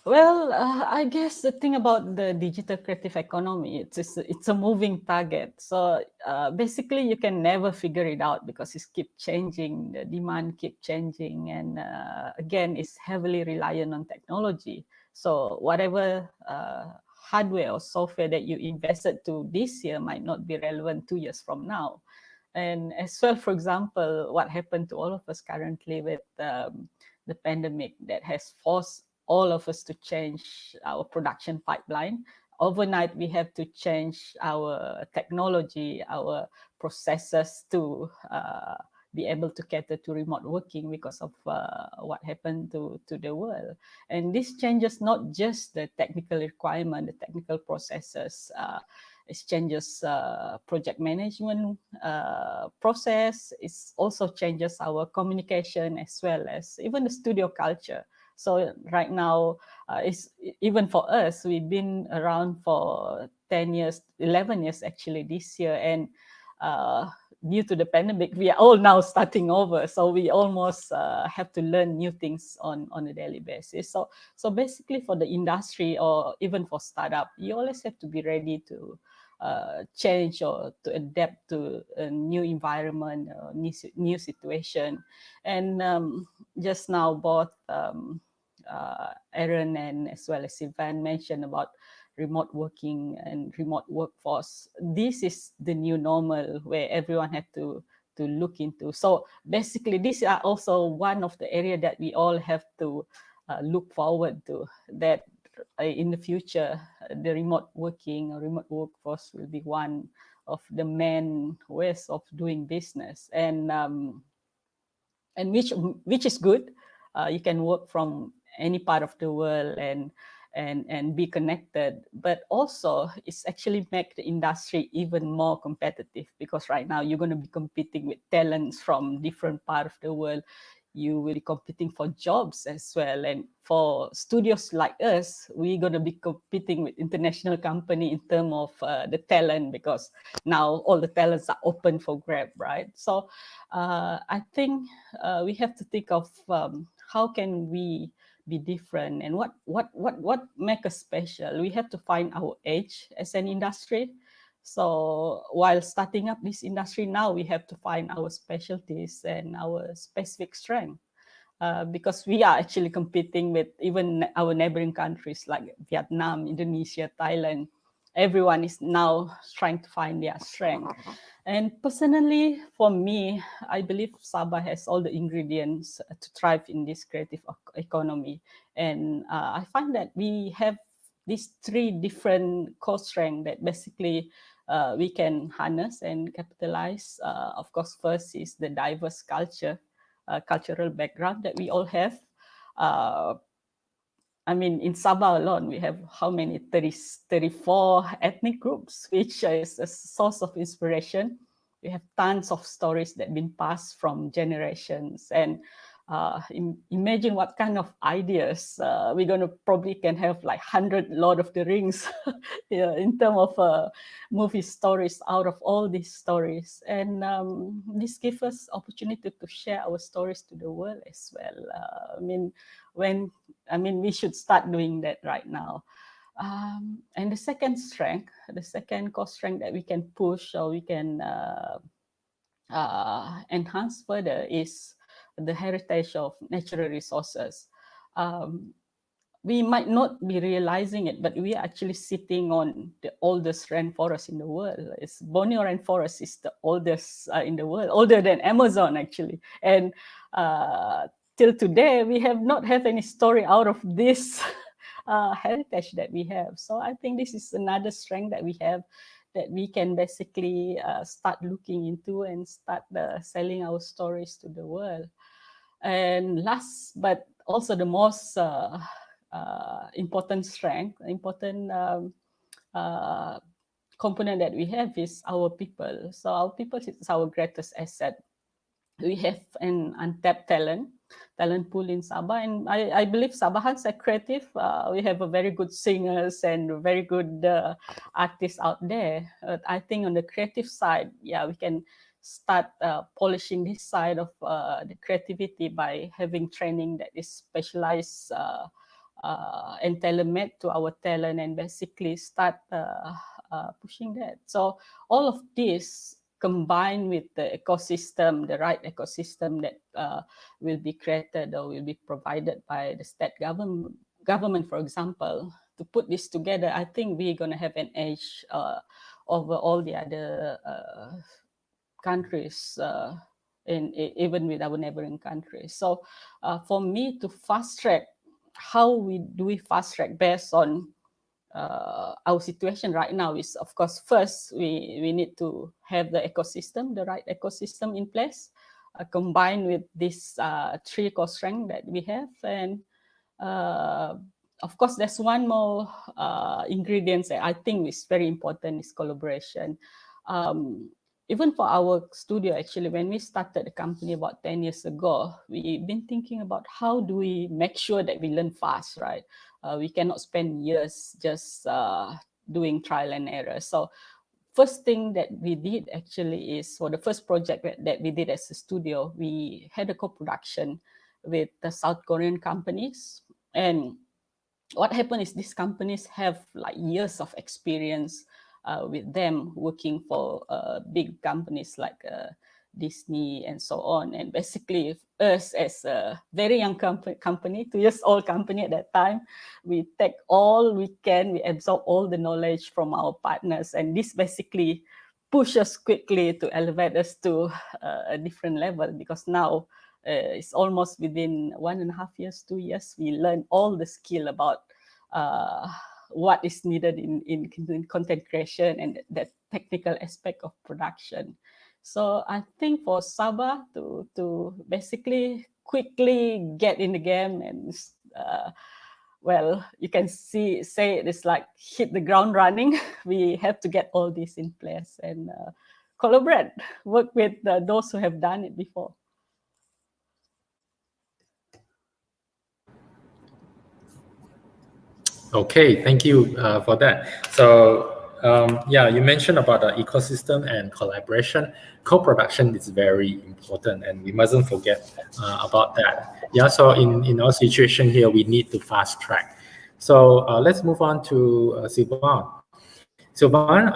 Well, I guess the thing about the digital creative economy, it's a moving target. So basically, you can never figure it out because it keeps changing. The demand keeps changing, and again, it's heavily reliant on technology. So whatever hardware or software that you invested to this year might not be relevant 2 years from now. And as well, for example, what happened to all of us currently with the pandemic that has forced all of us to change our production pipeline. Overnight, we have to change our technology, our processes to be able to cater to remote working because of what happened to the world. And this changes not just the technical requirement, the technical processes, it changes project management process. It also changes our communication as well as even the studio culture. So right now, it's even for us, we've been around for 10 years, 11 years actually this year. And due to the pandemic, we are all now starting over. So we almost have to learn new things on a daily basis. So basically for the industry or even for startup, you always have to be ready to change or to adapt to a new environment, new situation. And just now both Aaron and as well as Sylvain mentioned about remote working and remote workforce. This is the new normal where everyone had to look into. So basically, these are also one of the area that we all have to look forward to, that in the future, the remote working or remote workforce will be one of the main ways of doing business, and which is good. You can work from any part of the world and be connected, but also it's actually make the industry even more competitive, because right now you're going to be competing with talents from different part of the world. You will be competing for jobs as well, and for studios like us, we're going to be competing with international company in terms of the talent, because now all the talents are open for grab, right? So I think we have to think of how can we be different, and what make us special. We have to find our edge as an industry. So while starting up this industry now, we have to find our specialties and our specific strength, because we are actually competing with even our neighboring countries like Vietnam, Indonesia, Thailand. Everyone is now trying to find their strength. And personally, for me, I believe Sabah has all the ingredients to thrive in this creative economy. And I find that we have these 3 different core strengths that basically we can harness and capitalize. Of course, first is the diverse cultural background that we all have. I mean, in Sabah alone, we have how many? 34 ethnic groups, which is a source of inspiration. We have tons of stories that have been passed from generations. And imagine what kind of ideas we're going to probably can have like 100 Lord of the Rings yeah, in terms of movie stories out of all these stories. And this gives us opportunity to share our stories to the world as well. We should start doing that right now. And the second core strength that we can push or we can enhance further is the heritage of natural resources. We might not be realizing it, but we are actually sitting on the oldest rainforest in the world. Borneo rainforest is the oldest in the world, older than Amazon actually. And till today, we have not had any story out of this heritage that we have. So I think this is another strength that we have, that we can basically start looking into and start selling our stories to the world. And last, but also the most important component that we have is our people. So our people is our greatest asset. We have an untapped talent pool in Sabah, and I believe Sabahans are creative. We have a very good singers and very good artists out there. I think on the creative side, yeah, we can start polishing this side of the creativity by having training that is specialized and tailor-made to our talent, and basically start pushing that. So all of this combined with the ecosystem, the right ecosystem that will be created or will be provided by the state government, for example, to put this together, I think we're going to have an edge over all the other countries, even with our neighboring countries. So for me to fast track, how do we fast track based on our situation right now is, of course, first we need to have the right ecosystem in place, combined with this three core strengths that we have. And of course, there's one more ingredient that I think is very important, is collaboration. Even for our studio, actually, when we started the company about 10 years ago, we've been thinking about how do we make sure that we learn fast, right? We cannot spend years just doing trial and error. So first thing that we did actually is, for the first project that we did as a studio, we had a co-production with the South Korean companies. And what happened is these companies have like years of experience with them working for big companies like Disney and so on. And basically us as a very young company, 2 years old company at that time, we take all we can, we absorb all the knowledge from our partners. And this basically push us quickly to elevate us to a different level, because now it's almost within 1.5 years, 2 years, we learn all the skill about what is needed in content creation and that technical aspect of production. So I think for Sabah to basically quickly get in the game and well, you can say it's like hit the ground running. We have to get all this in place and collaborate, work with those who have done it before. Okay, thank you for that. So yeah, you mentioned about the ecosystem and collaboration. Co-production is very important, and we mustn't forget about that. Yeah, so in our situation here, we need to fast track. So let's move on to Sylvain. Sylvain,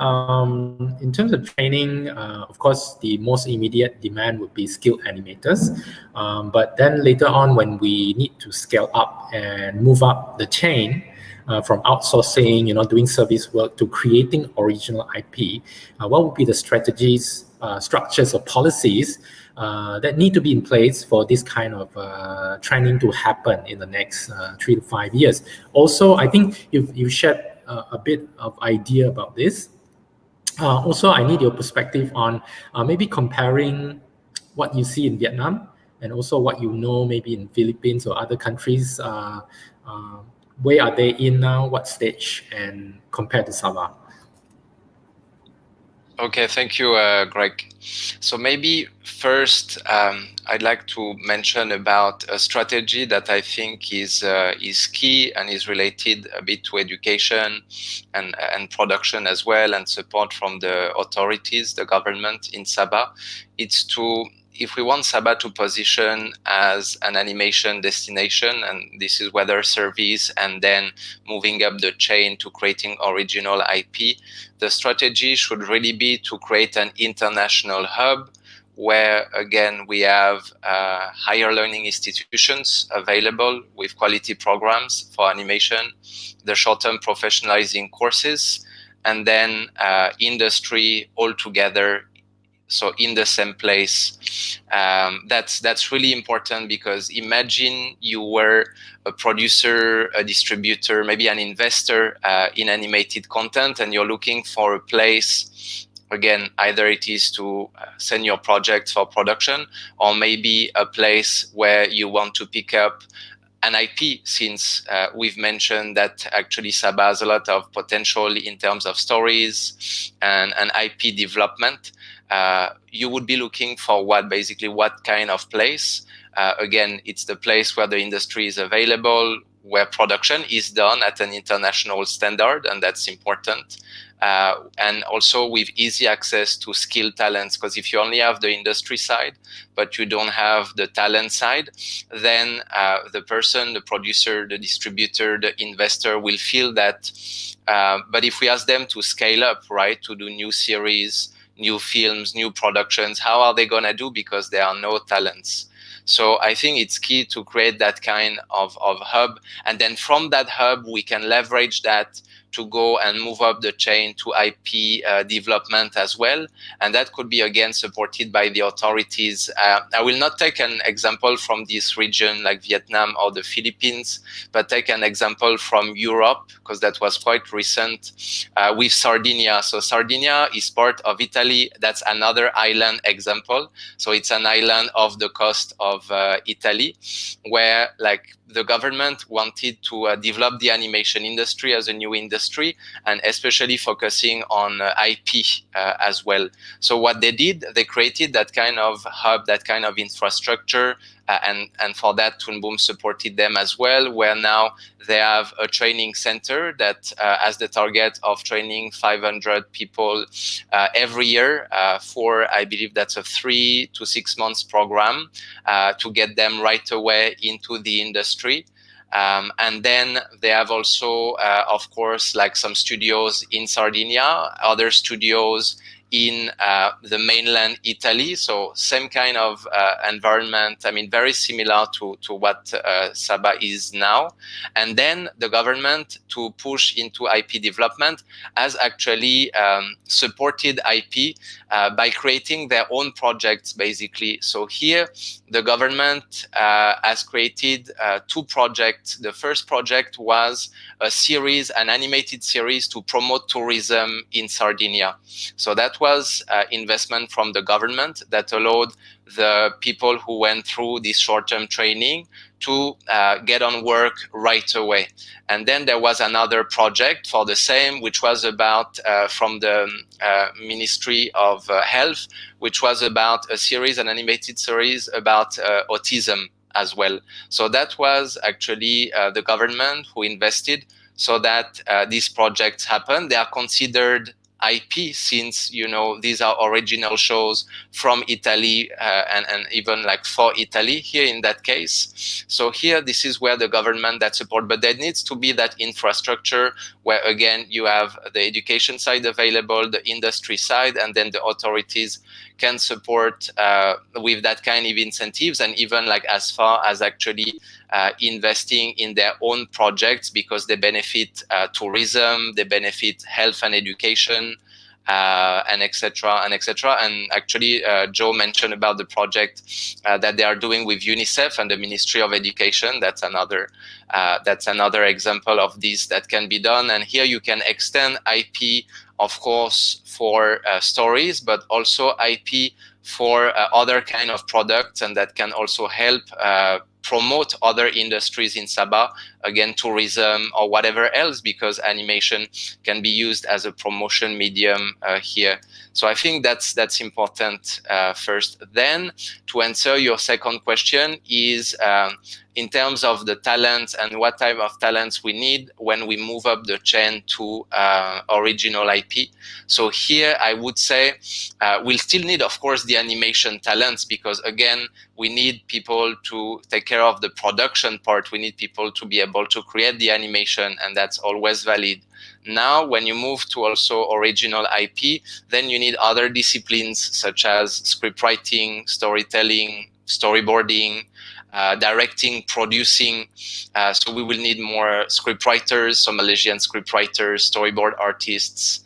in terms of training, of course, the most immediate demand would be skilled animators. But then later on, when we need to scale up and move up the chain, from outsourcing, doing service work to creating original IP, what would be the strategies, structures, or policies that need to be in place for this kind of training to happen in the next 3 to 5 years? Also, I think you shared a bit of idea about this. Also, I need your perspective on maybe comparing what you see in Vietnam and also what maybe in Philippines or other countries. where are they in now, what stage, and compared to Sabah? Okay, thank you, Greg. So maybe first, I'd like to mention about a strategy that I think is key and is related a bit to education and production as well, and support from the authorities, the government in Sabah. It's to, if we want Sabah to position as an animation destination, and this is whether service and then moving up the chain to creating original IP, the strategy should really be to create an international hub where, again, we have higher learning institutions available with quality programs for animation, the short-term professionalizing courses, and then industry all together, so in the same place. That's really important, because imagine you were a producer, a distributor, maybe an investor in animated content, and you're looking for a place, again, either it is to send your project for production, or maybe a place where you want to pick up an IP, since we've mentioned that actually Sabah has a lot of potential in terms of stories and IP development. You would be looking for what kind of place? Again, it's the place where the industry is available, where production is done at an international standard, and that's important. And also with easy access to skilled talents, because if you only have the industry side, but you don't have the talent side, then the person, the producer, the distributor, the investor will feel that, but if we ask them to scale up, right, to do new series, new films, new productions, how are they going to do, because there are no talents? So I think it's key to create that kind of hub. And then from that hub, we can leverage that to go and move up the chain to IP development as well. And that could be, again, supported by the authorities. I will not take an example from this region like Vietnam or the Philippines, but take an example from Europe, because that was quite recent, with Sardinia. So Sardinia is part of Italy. That's another island example. So it's an island off the coast of Italy, where the government wanted to develop the animation industry as a new industry, and especially focusing on IP as well. So what they did, they created that kind of hub, that kind of infrastructure, and for that, Toon Boom supported them as well, where now they have a training center that has the target of training 500 people every year for, I believe that's a 3 to 6 months program to get them right away into the industry. And then they have also, of course, some studios in Sardinia, other studios in the mainland Italy. So same kind of environment, I mean, very similar to what Sabah is now. And then the government, to push into IP development, has actually supported IP by creating their own projects, basically. So here, the government has created 2 projects. The first project was a series, an animated series to promote tourism in Sardinia. So that was investment from the government that allowed the people who went through this short-term training to get on work right away. And then there was another project for the same, which was about from the Ministry of Health, which was about a series, an animated series about autism as well. So that was actually the government who invested so that these projects happen. They are considered IP, since, you know, these are original shows from Italy and even for Italy here in that case. So here, this is where the government that support, but there needs to be that infrastructure where, again, you have the education side available, the industry side, and then the authorities can support with that kind of incentives, and even as far as actually investing in their own projects, because they benefit tourism, they benefit health and education, and etc. and etc. And actually, Joe mentioned about the project that they are doing with UNICEF and the Ministry of Education. That's another example of this that can be done. And here you can extend IP, of course, for stories, but also IP for other kind of products, and that can also help promote other industries in Sabah, again, tourism or whatever else, because animation can be used as a promotion medium here. So I think that's important first. Then to answer your second question is in terms of the talents and what type of talents we need when we move up the chain to original IP. So here I would say we'll still need, of course, the animation talents, because again, we need people to take care of the production part. We need people to be able to create the animation, and that's always valid. Now, when you move to also original IP, then you need other disciplines such as script writing, storytelling, storyboarding, directing, producing. So we will need more script writers, so Malaysian script writers, storyboard artists,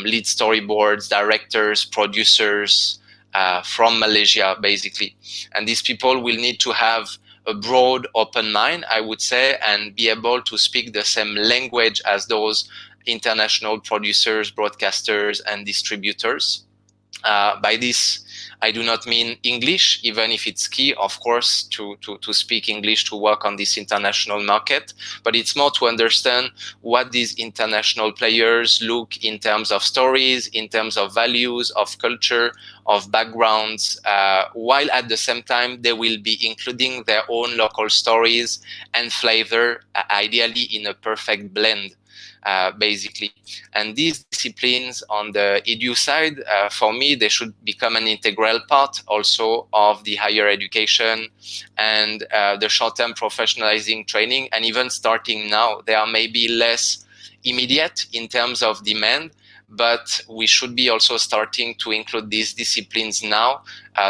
lead storyboards, directors, producers from Malaysia, basically. And these people will need to have a broad, open mind, I would say, and be able to speak the same language as those international producers, broadcasters, and distributors. By this, I do not mean English, even if it's key, of course, to speak English to work on this international market. But it's more to understand what these international players look in terms of stories, in terms of values, of culture, of backgrounds, while at the same time they will be including their own local stories and flavor, ideally in a perfect blend. Basically. And these disciplines on the edu side, for me, they should become an integral part also of the higher education and the short-term professionalizing training. And even starting now, they are maybe less immediate in terms of demand, but we should be also starting to include these disciplines now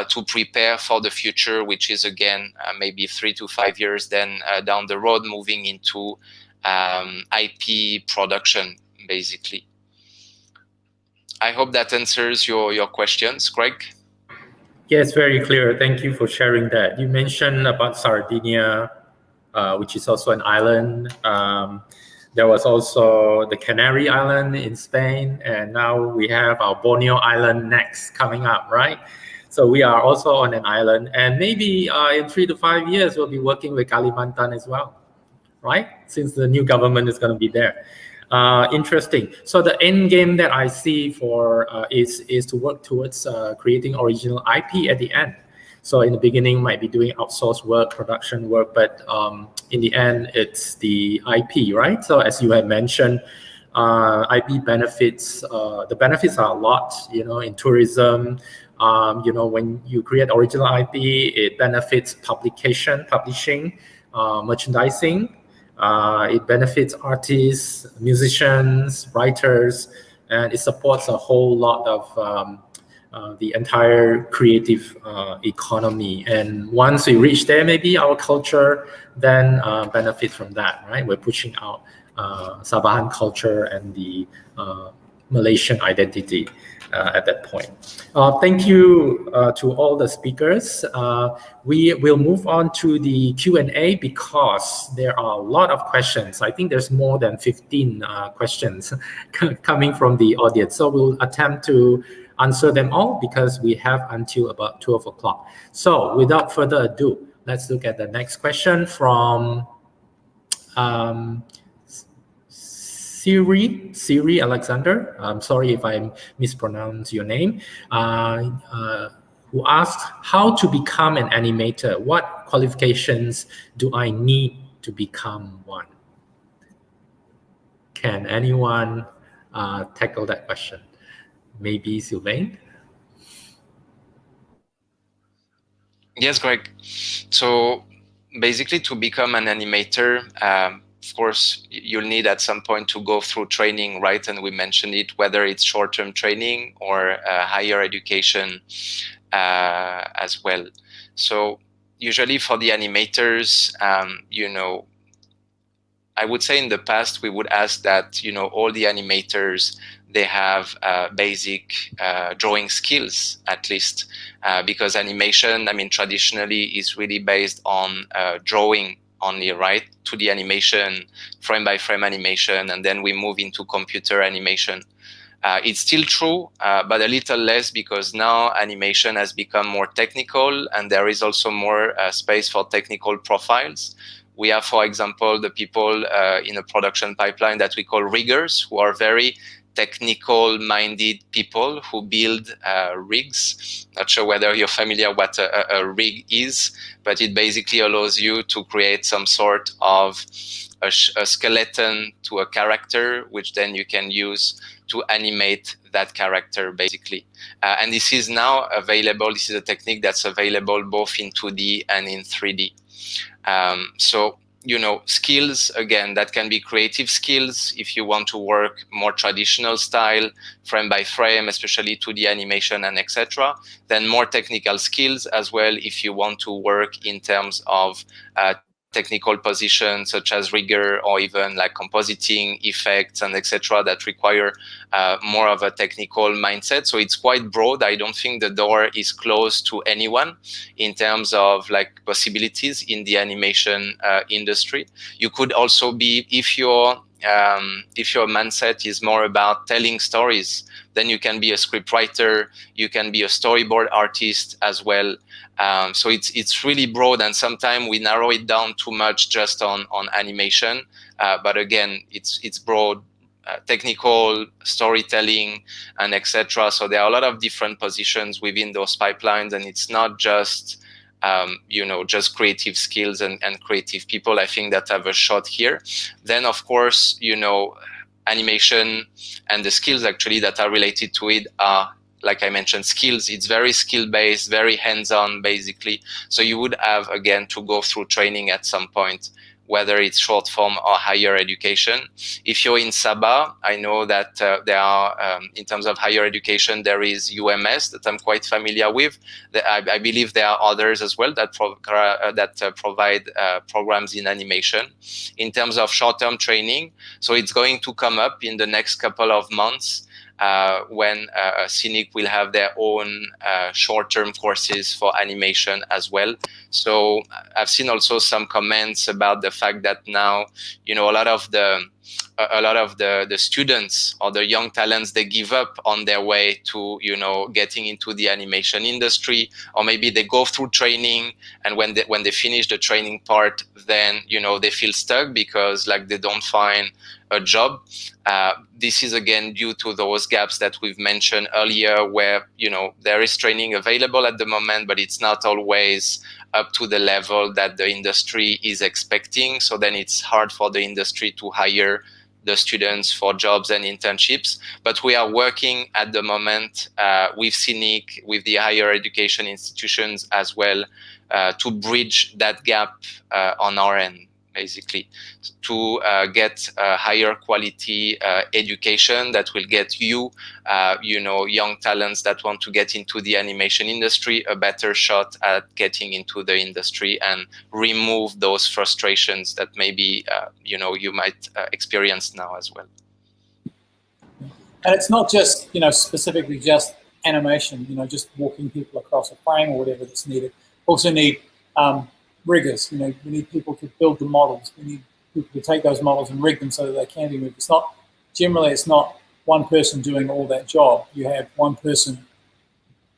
to prepare for the future, which is again, maybe 3 to 5 years then down the road, moving into IP production, basically. I hope that answers your questions, Greg. Yes, very clear. Thank you for sharing that. You mentioned about Sardinia, which is also an island. There was also the Canary Island in Spain, and now we have our Borneo Island next coming up, right? So we are also on an island, and maybe in 3 to 5 years, we'll be working with Kalimantan as well, right? Since the new government is going to be there. Interesting. So the end game that I see for is to work towards creating original IP at the end. So in the beginning, might be doing outsourced work, production work, but in the end, it's the IP, right? So as you had mentioned, IP benefits. The benefits are a lot, in tourism. When you create original IP, it benefits publishing, merchandising. It benefits artists, musicians, writers, and it supports a whole lot of the entire creative economy. And once we reach there, maybe our culture then benefits from that, right? We're pushing out Sabahan culture and the Malaysian identity at that point. Thank you to all the speakers. We will move on to the Q&A because there are a lot of questions. I think there's more than 15 questions coming from the audience. So we'll attempt to answer them all because we have until about 12 o'clock. So without further ado, let's look at the next question from Siri Alexander. I'm sorry if I mispronounce your name. Who asked how to become an animator? What qualifications do I need to become one? Can anyone tackle that question? Maybe Sylvain? Yes, Greg. So basically, to become an animator, of course, you'll need at some point to go through training, right? And we mentioned it, whether it's short-term training or higher education as well. So usually for the animators, I would say in the past, we would ask that, all the animators, they have basic drawing skills, at least, because animation, traditionally is really based on drawing only, right? 2D animation, frame by frame animation, and then we move into computer animation. It's still true, but a little less, because now animation has become more technical, and there is also more space for technical profiles. We have, for example, the people in a production pipeline that we call riggers, who are very technical-minded people who build rigs. Not sure whether you're familiar what a rig is, but it basically allows you to create some sort of a skeleton to a character, which then you can use to animate that character, basically. And this is now available. This is a technique that's available both in 2D and in 3D. So, you know, skills, again, that can be creative skills if you want to work more traditional style, frame by frame, especially 2D animation and etc. Then more technical skills as well if you want to work in terms of technical positions such as rigger, or even like compositing effects and etc. that require more of a technical mindset. So it's quite broad. I don't think the door is closed to anyone in terms of like possibilities in the animation industry. You could also be, if your mindset is more about telling stories, then you can be a scriptwriter, you can be a storyboard artist as well. So it's really broad, and sometimes we narrow it down too much just on animation. But again, it's broad, technical, storytelling, and etc. So there are a lot of different positions within those pipelines, and it's not just you know, just creative skills and creative people, I think, that have a shot here. Then, of course, you know, animation and the skills actually that are related to it are, like I mentioned, skills. It's very skill-based, very hands-on, basically. So you would have, again, to go through training at some point, whether it's short form or higher education. If you're in Sabah, I know that there are, in terms of higher education, there is UMS that I'm quite familiar with. I believe there are others as well that provide programs in animation. In terms of short-term training, so it's going to come up in the next couple of months, when Scenic will have their own short-term courses for animation as well. So I've seen also some comments about the fact that now, you know, a lot of the students or the young talents, they give up on their way to, you know, getting into the animation industry, or maybe they go through training, and when they finish the training part, then, you know, they feel stuck because like they don't find a job. This is again due to those gaps that we've mentioned earlier, where, you know, there is training available at the moment, but it's not always up to the level that the industry is expecting. So then it's hard for the industry to hire the students for jobs and internships. But we are working at the moment with Scenic, with the higher education institutions as well, to bridge that gap on our end, basically, to get higher quality education that will get you, you know, young talents that want to get into the animation industry a better shot at getting into the industry, and remove those frustrations that maybe, you know, you might experience now as well. And it's not just, you know, specifically just animation, you know, just walking people across a frame or whatever that's needed. Also need riggers. You know, we need people to build the models. We need people to take those models and rig them so that they can be moved. It's not, generally, it's not one person doing all that job. You have one person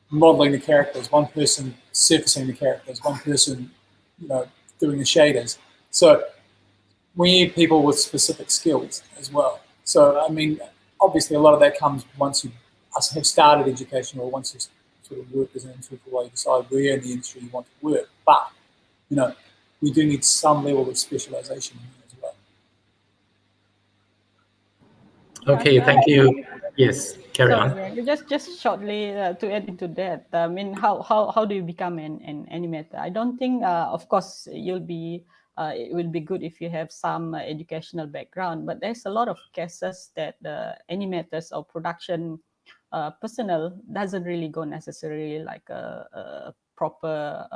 modeling the characters, one person surfacing the characters, one person, you know, doing the shaders. So we need people with specific skills as well. So, I mean, obviously a lot of that comes once you have started education, or once you sort of work as an intern for a while, you decide where in the industry you want to work. But, you know, we do need some level of specialization as well. Okay, thank you. Yes, carry on. Yeah, just shortly to add into that, I mean, how do you become an animator? I don't think, of course, you'll be. It will be good if you have some educational background, but there's a lot of cases that the animators or production personnel doesn't really go necessarily like a proper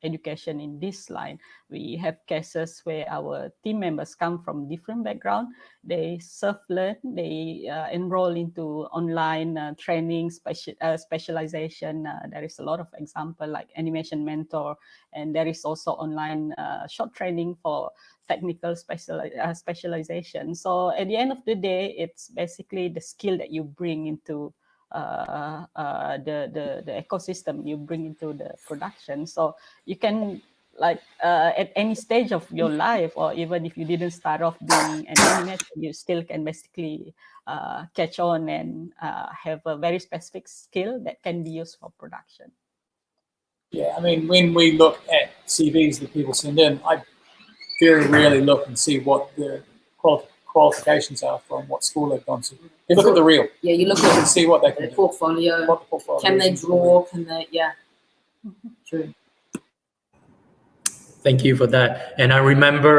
education in this line. We have cases where our team members come from different background. They self-learn, they enroll into online training, specialization. There is a lot of example like animation mentor, and there is also online short training for technical specialization. So at the end of the day, it's basically the skill that you bring into the ecosystem, you bring into the production. So you can at any stage of your life, or even if you didn't start off doing an animation, you still can basically catch on and have a very specific skill that can be used for production. Yeah, I mean, when we look at CVs that people send in, I very rarely look and see what the qualifications are from what school they've gone to. You look at the real. Yeah, you look You at can see what they can the do. portfolio. What the portfolio Can they is. draw? Can they? Yeah. True. Thank you for that. And I remember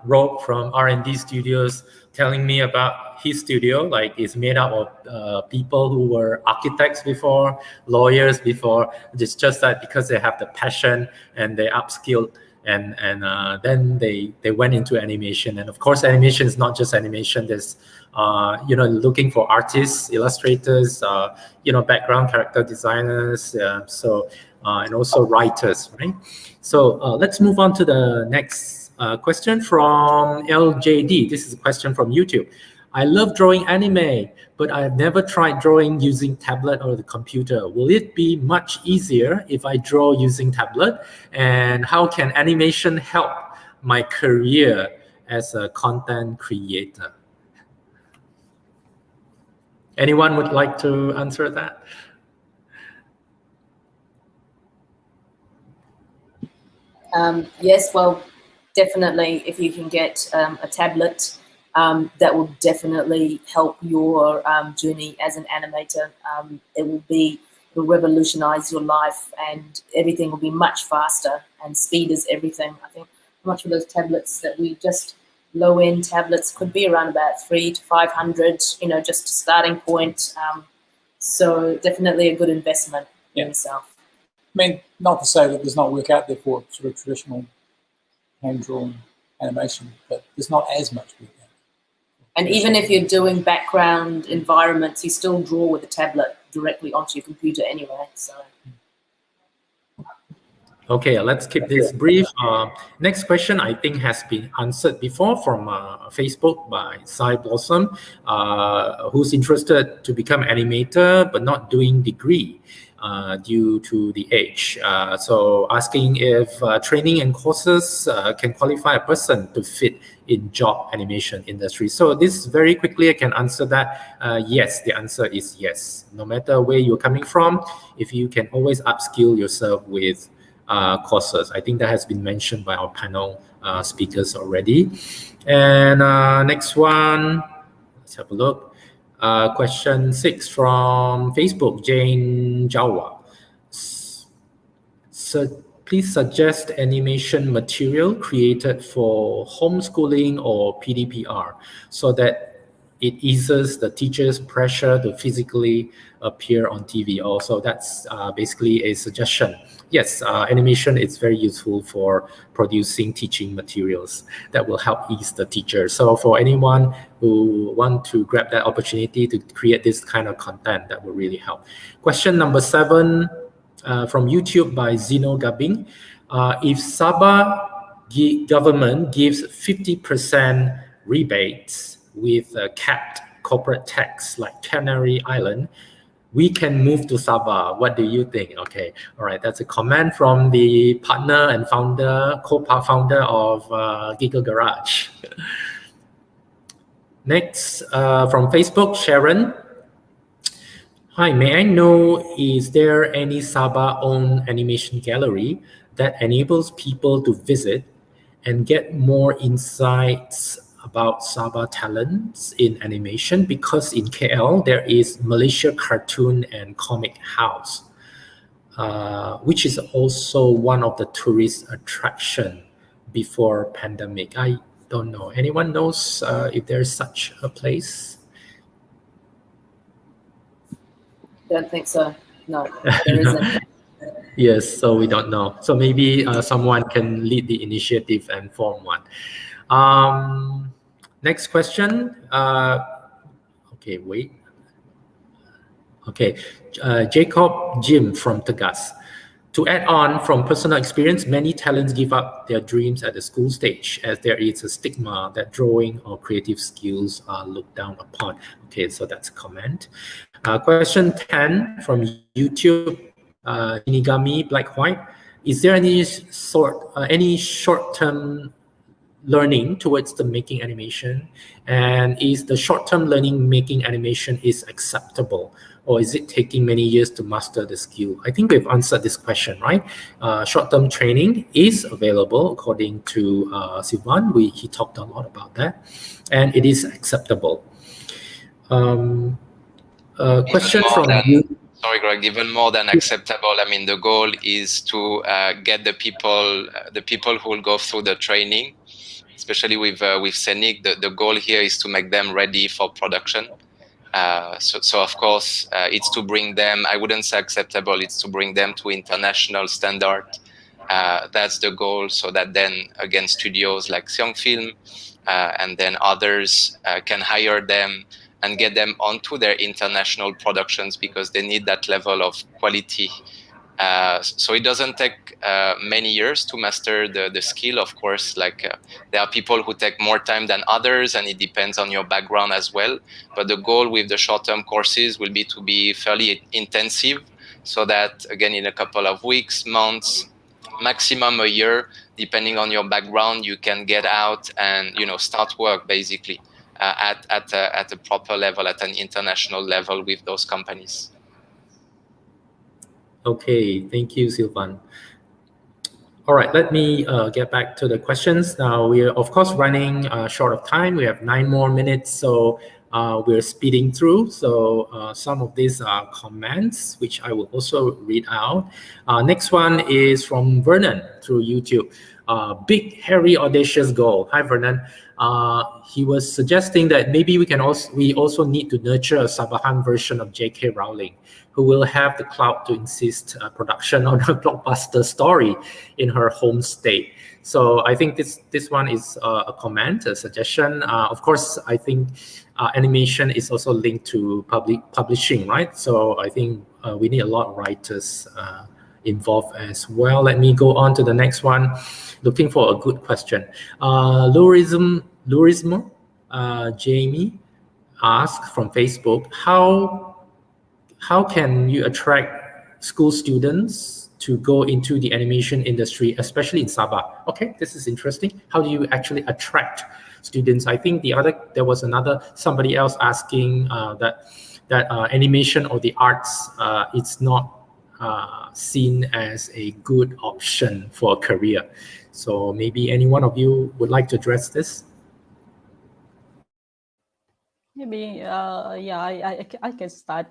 Rob from R&D Studios telling me about his studio. Like, it's made up of people who were architects before, lawyers before. It's just that because they have the passion and they upskilled, and then they went into animation. And of course, animation is not just animation. There's looking for artists, illustrators, background character designers, and also writers, right? So let's move on to the next question from LJD. This is a question from YouTube. I love drawing anime, but I've never tried drawing using tablet or the computer. Will it be much easier if I draw using tablet? And how can animation help my career as a content creator? Anyone would like to answer that? Yes, well, definitely if you can get a tablet, that will definitely help your journey as an animator. It will revolutionize your life, and everything will be much faster, and speed is everything. I think much of those tablets that we just low-end tablets could be around about 300 to 500, just a starting point. So definitely a good investment in yourself. I mean, not to say that there's not work out there for sort of traditional hand-drawn animation, but there's not as much work out. And even if you're doing background environments, you still draw with a tablet directly onto your computer anyway. So. Okay, let's keep this brief. Next question, I think, has been answered before from Facebook by Sai Blossom, who's interested to become animator but not doing degree due to the age. So asking if training and courses can qualify a person to fit in job animation industry. So this very quickly I can answer that. Yes, the answer is yes. No matter where you're coming from, if you can always upskill yourself with courses. I think that has been mentioned by our panel speakers already. And next one, let's have a look. Question 6 from Facebook, Jane Jawa. So please suggest animation material created for homeschooling or PDPR so that it eases the teacher's pressure to physically appear on TV. Also, that's basically a suggestion. Yes, animation is very useful for producing teaching materials that will help ease the teacher. So for anyone who want to grab that opportunity to create this kind of content, that will really help. Question number 7 from YouTube by Zeno Gabing. If Sabah government gives 50% rebates with capped corporate tax like Canary Island, we can move to Sabah. What do you think? Okay, all right, that's a comment from the partner and co-founder of Giggle Garage. Next, from Facebook, Sharon. Hi, may I know, is there any Sabah-owned animation gallery that enables people to visit and get more insights about Sabah talents in animation? Because in KL, there is Malaysia Cartoon and Comic House, which is also one of the tourist attraction before pandemic. I don't know. Anyone knows if there's such a place? Don't think so. No, there isn't. Yes, so we don't know. So maybe someone can lead the initiative and form one. Next question. Okay, wait. Okay, Jacob Jim from Tegas. To add on from personal experience, many talents give up their dreams at the school stage as there is a stigma that drawing or creative skills are looked down upon. Okay, so that's a comment. Question 10 from YouTube, Shinigami Black White. Is there any short-term learning towards the making animation, and is the short-term learning making animation is acceptable, or is it taking many years to master the skill? I think we've answered this question, right? Short-term training is available according to Sylvain. He talked a lot about that, and it is acceptable. Question from you. Sorry, Greg, even more than acceptable. I mean, the goal is to get the people who will go through the training, especially with Scenic. The goal here is to make them ready for production. So of course, it's to bring them, I wouldn't say acceptable, it's to bring them to international standard. That's the goal, so that then, again, studios like Siung Film and then others can hire them and get them onto their international productions, because they need that level of quality. So it doesn't take many years to master the skill. Of course, there are people who take more time than others, and it depends on your background as well. But the goal with the short-term courses will be to be fairly intensive, so that, again, in a couple of weeks, months, maximum a year, depending on your background, you can get out and start work basically at a proper level, at an international level with those companies. Okay, thank you, Sylvain. All right, let me get back to the questions. Now, we're, of course, running short of time. We have 9 more minutes, so we're speeding through. So some of these are comments, which I will also read out. Next one is from Vernon through YouTube. Big, hairy, audacious goal. Hi, Vernon. He was suggesting that maybe we also need to nurture a Sabahan version of J.K. Rowling, who will have the clout to insist production on a blockbuster story in her home state. So I think this one is a comment, a suggestion. Of course, I think animation is also linked to publishing, right? So I think we need a lot of writers involved as well. Let me go on to the next one. Looking for a good question. Lurismo Jamie asked from Facebook, how can you attract school students to go into the animation industry, especially in Sabah? Okay, this is interesting. How do you actually attract students? I think there was somebody else asking that animation or the arts it's not seen as a good option for a career. So maybe any one of you would like to address this? Maybe, yeah, I can start.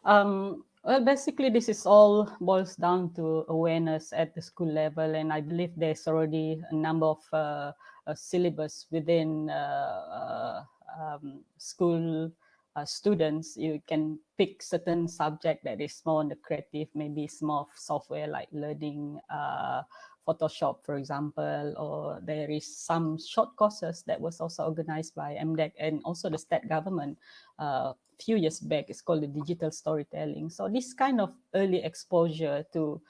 Well, basically, this is all boils down to awareness at the school level, and I believe there's already a number of syllabus within school students. You can pick certain subject that is more on the creative, maybe it's more of software like learning Photoshop, for example, or there is some short courses that was also organized by MDEC and also the state government few years back. It's called the digital storytelling. So this kind of early exposure to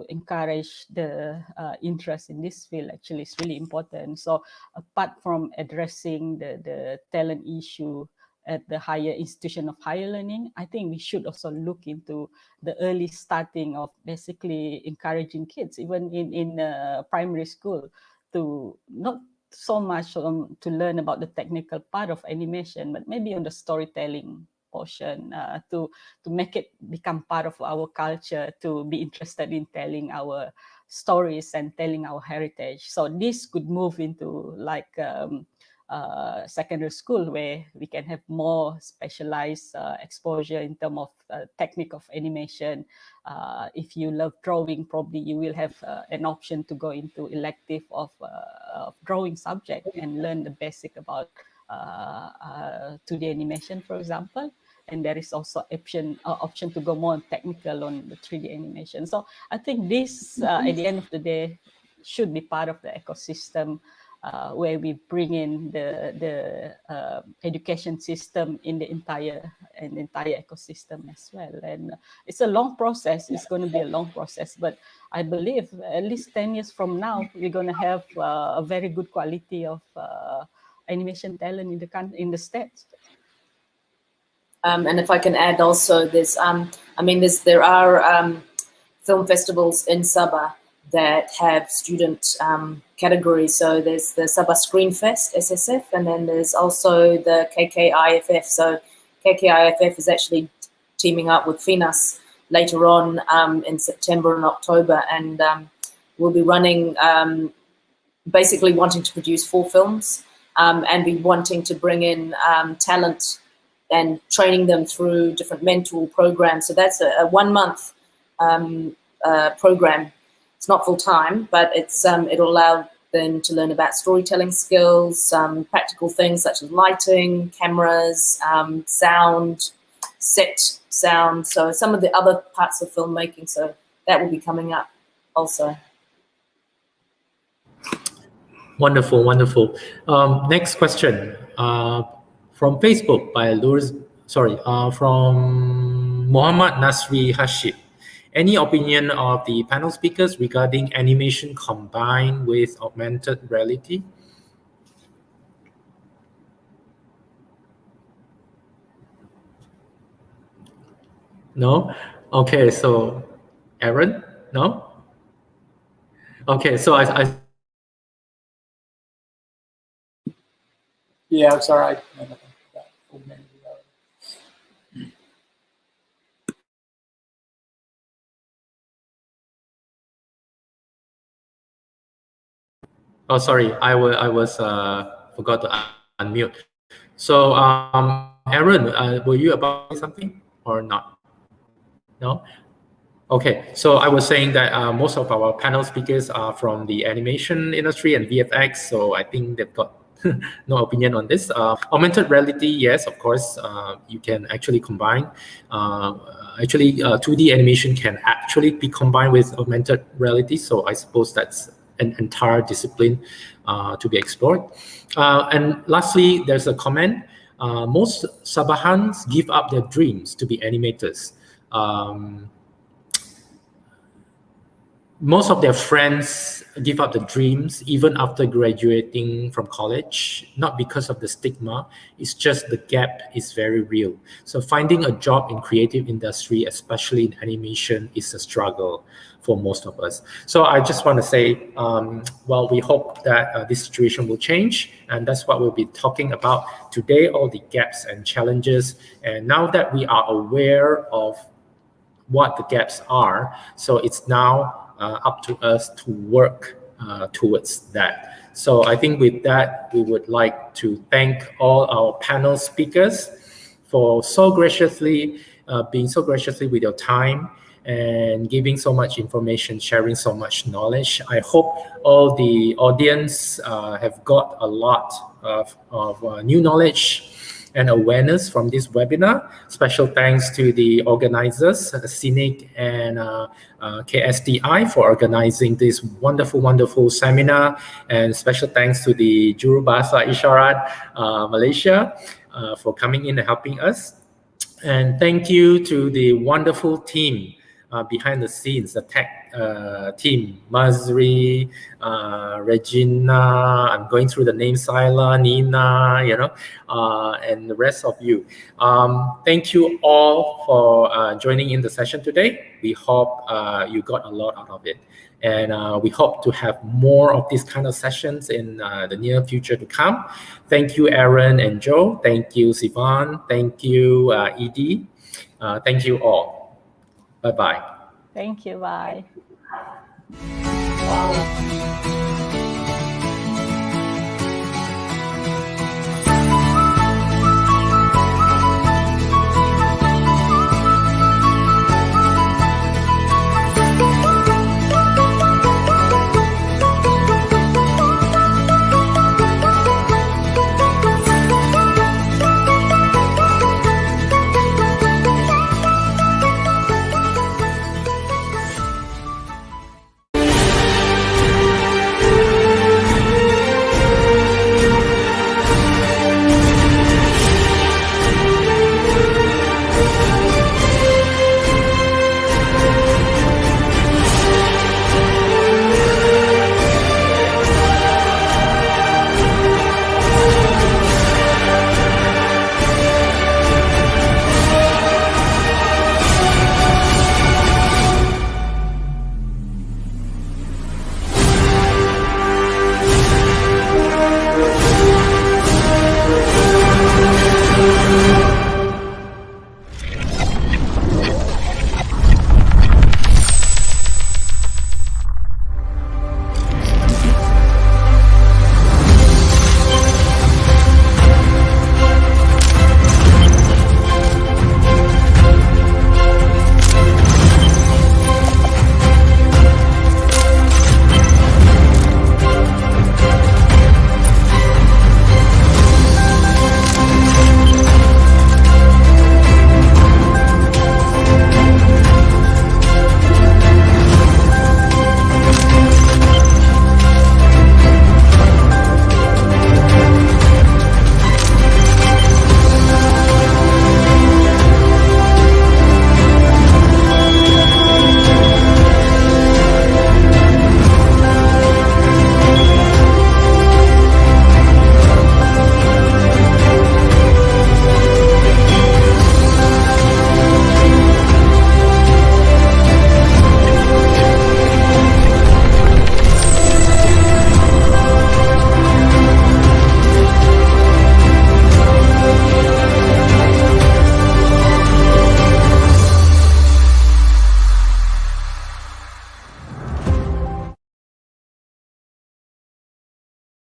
encourage the interest in this field actually is really important. So apart from addressing the talent issue at the higher institution of higher learning, I think we should also look into the early starting of basically encouraging kids, even in primary school, to not so much to learn about the technical part of animation, but maybe on the storytelling portion, to make it become part of our culture, to be interested in telling our stories and telling our heritage. So this could move into like secondary school, where we can have more specialized exposure in terms of technique of animation. If you love drawing, probably you will have an option to go into elective of drawing subject and learn the basic about 2D animation, for example. and there is also option to go more technical on the 3D animation. So I think this, at the end of the day, should be part of the ecosystem where we bring in the education system in the entire ecosystem as well. And it's a long process. It's going to be a long process, but I believe at least 10 years from now, we're going to have a very good quality of animation talent in the States. And if I can add also, there are film festivals in Sabah that have student categories. So there's the Sabah Screen Fest, SSF, and then there's also the KKIFF. So KKIFF is actually teaming up with FINAS later on in September and October, and we'll be running, basically wanting to produce 4 films and be wanting to bring in talent and training them through different mentor programs. So that's a 1-month program. It's not full time, but it'll allow them to learn about storytelling skills, practical things such as lighting, cameras, sound, set sound. So some of the other parts of filmmaking. So that will be coming up also. Wonderful, wonderful. Next question from Facebook by from Muhammad Nasri Hashim. Any opinion of the panel speakers regarding animation combined with augmented reality? No? Okay, so Aaron? No? Okay, so I Yeah, I'm sorry. Oh, sorry, I was forgot to unmute. So, Aaron, were you about to say something or not? No? Okay, so I was saying that most of our panel speakers are from the animation industry and VFX, so I think they've got no opinion on this. Augmented reality, yes, of course, you can actually combine. 2D animation can actually be combined with augmented reality, so I suppose that's an entire discipline to be explored. And lastly, there's a comment. Most Sabahans give up their dreams to be animators. Most of their friends give up the dreams even after graduating from college, not because of the stigma, it's just the gap is very real. So finding a job in creative industry, especially in animation, is a struggle for most of us. So I just want to say, well, we hope that this situation will change, and that's what we'll be talking about today, all the gaps and challenges. And now that we are aware of what the gaps are, so it's now up to us to work towards that. So I think with that, we would like to thank all our panel speakers for so graciously being so graciously with your time and giving so much information, sharing so much knowledge. I hope all the audience have got a lot of new knowledge and awareness from this webinar. Special thanks to the organizers, CINIC and KSDI for organizing this wonderful, wonderful seminar. And special thanks to the Jurubahasa Isyarat Malaysia for coming in and helping us. And thank you to the wonderful team behind the scenes, the tech team, Mazri, Regina, I'm going through the names, Sila, Nina, and the rest of you. Thank you all for joining in the session today. We hope you got a lot out of it. And we hope to have more of these kind of sessions in the near future to come. Thank you, Aaron and Joe. Thank you, Sylvain. Thank you, Edie. Thank you all. Bye-bye. Thank you. Bye. Wow.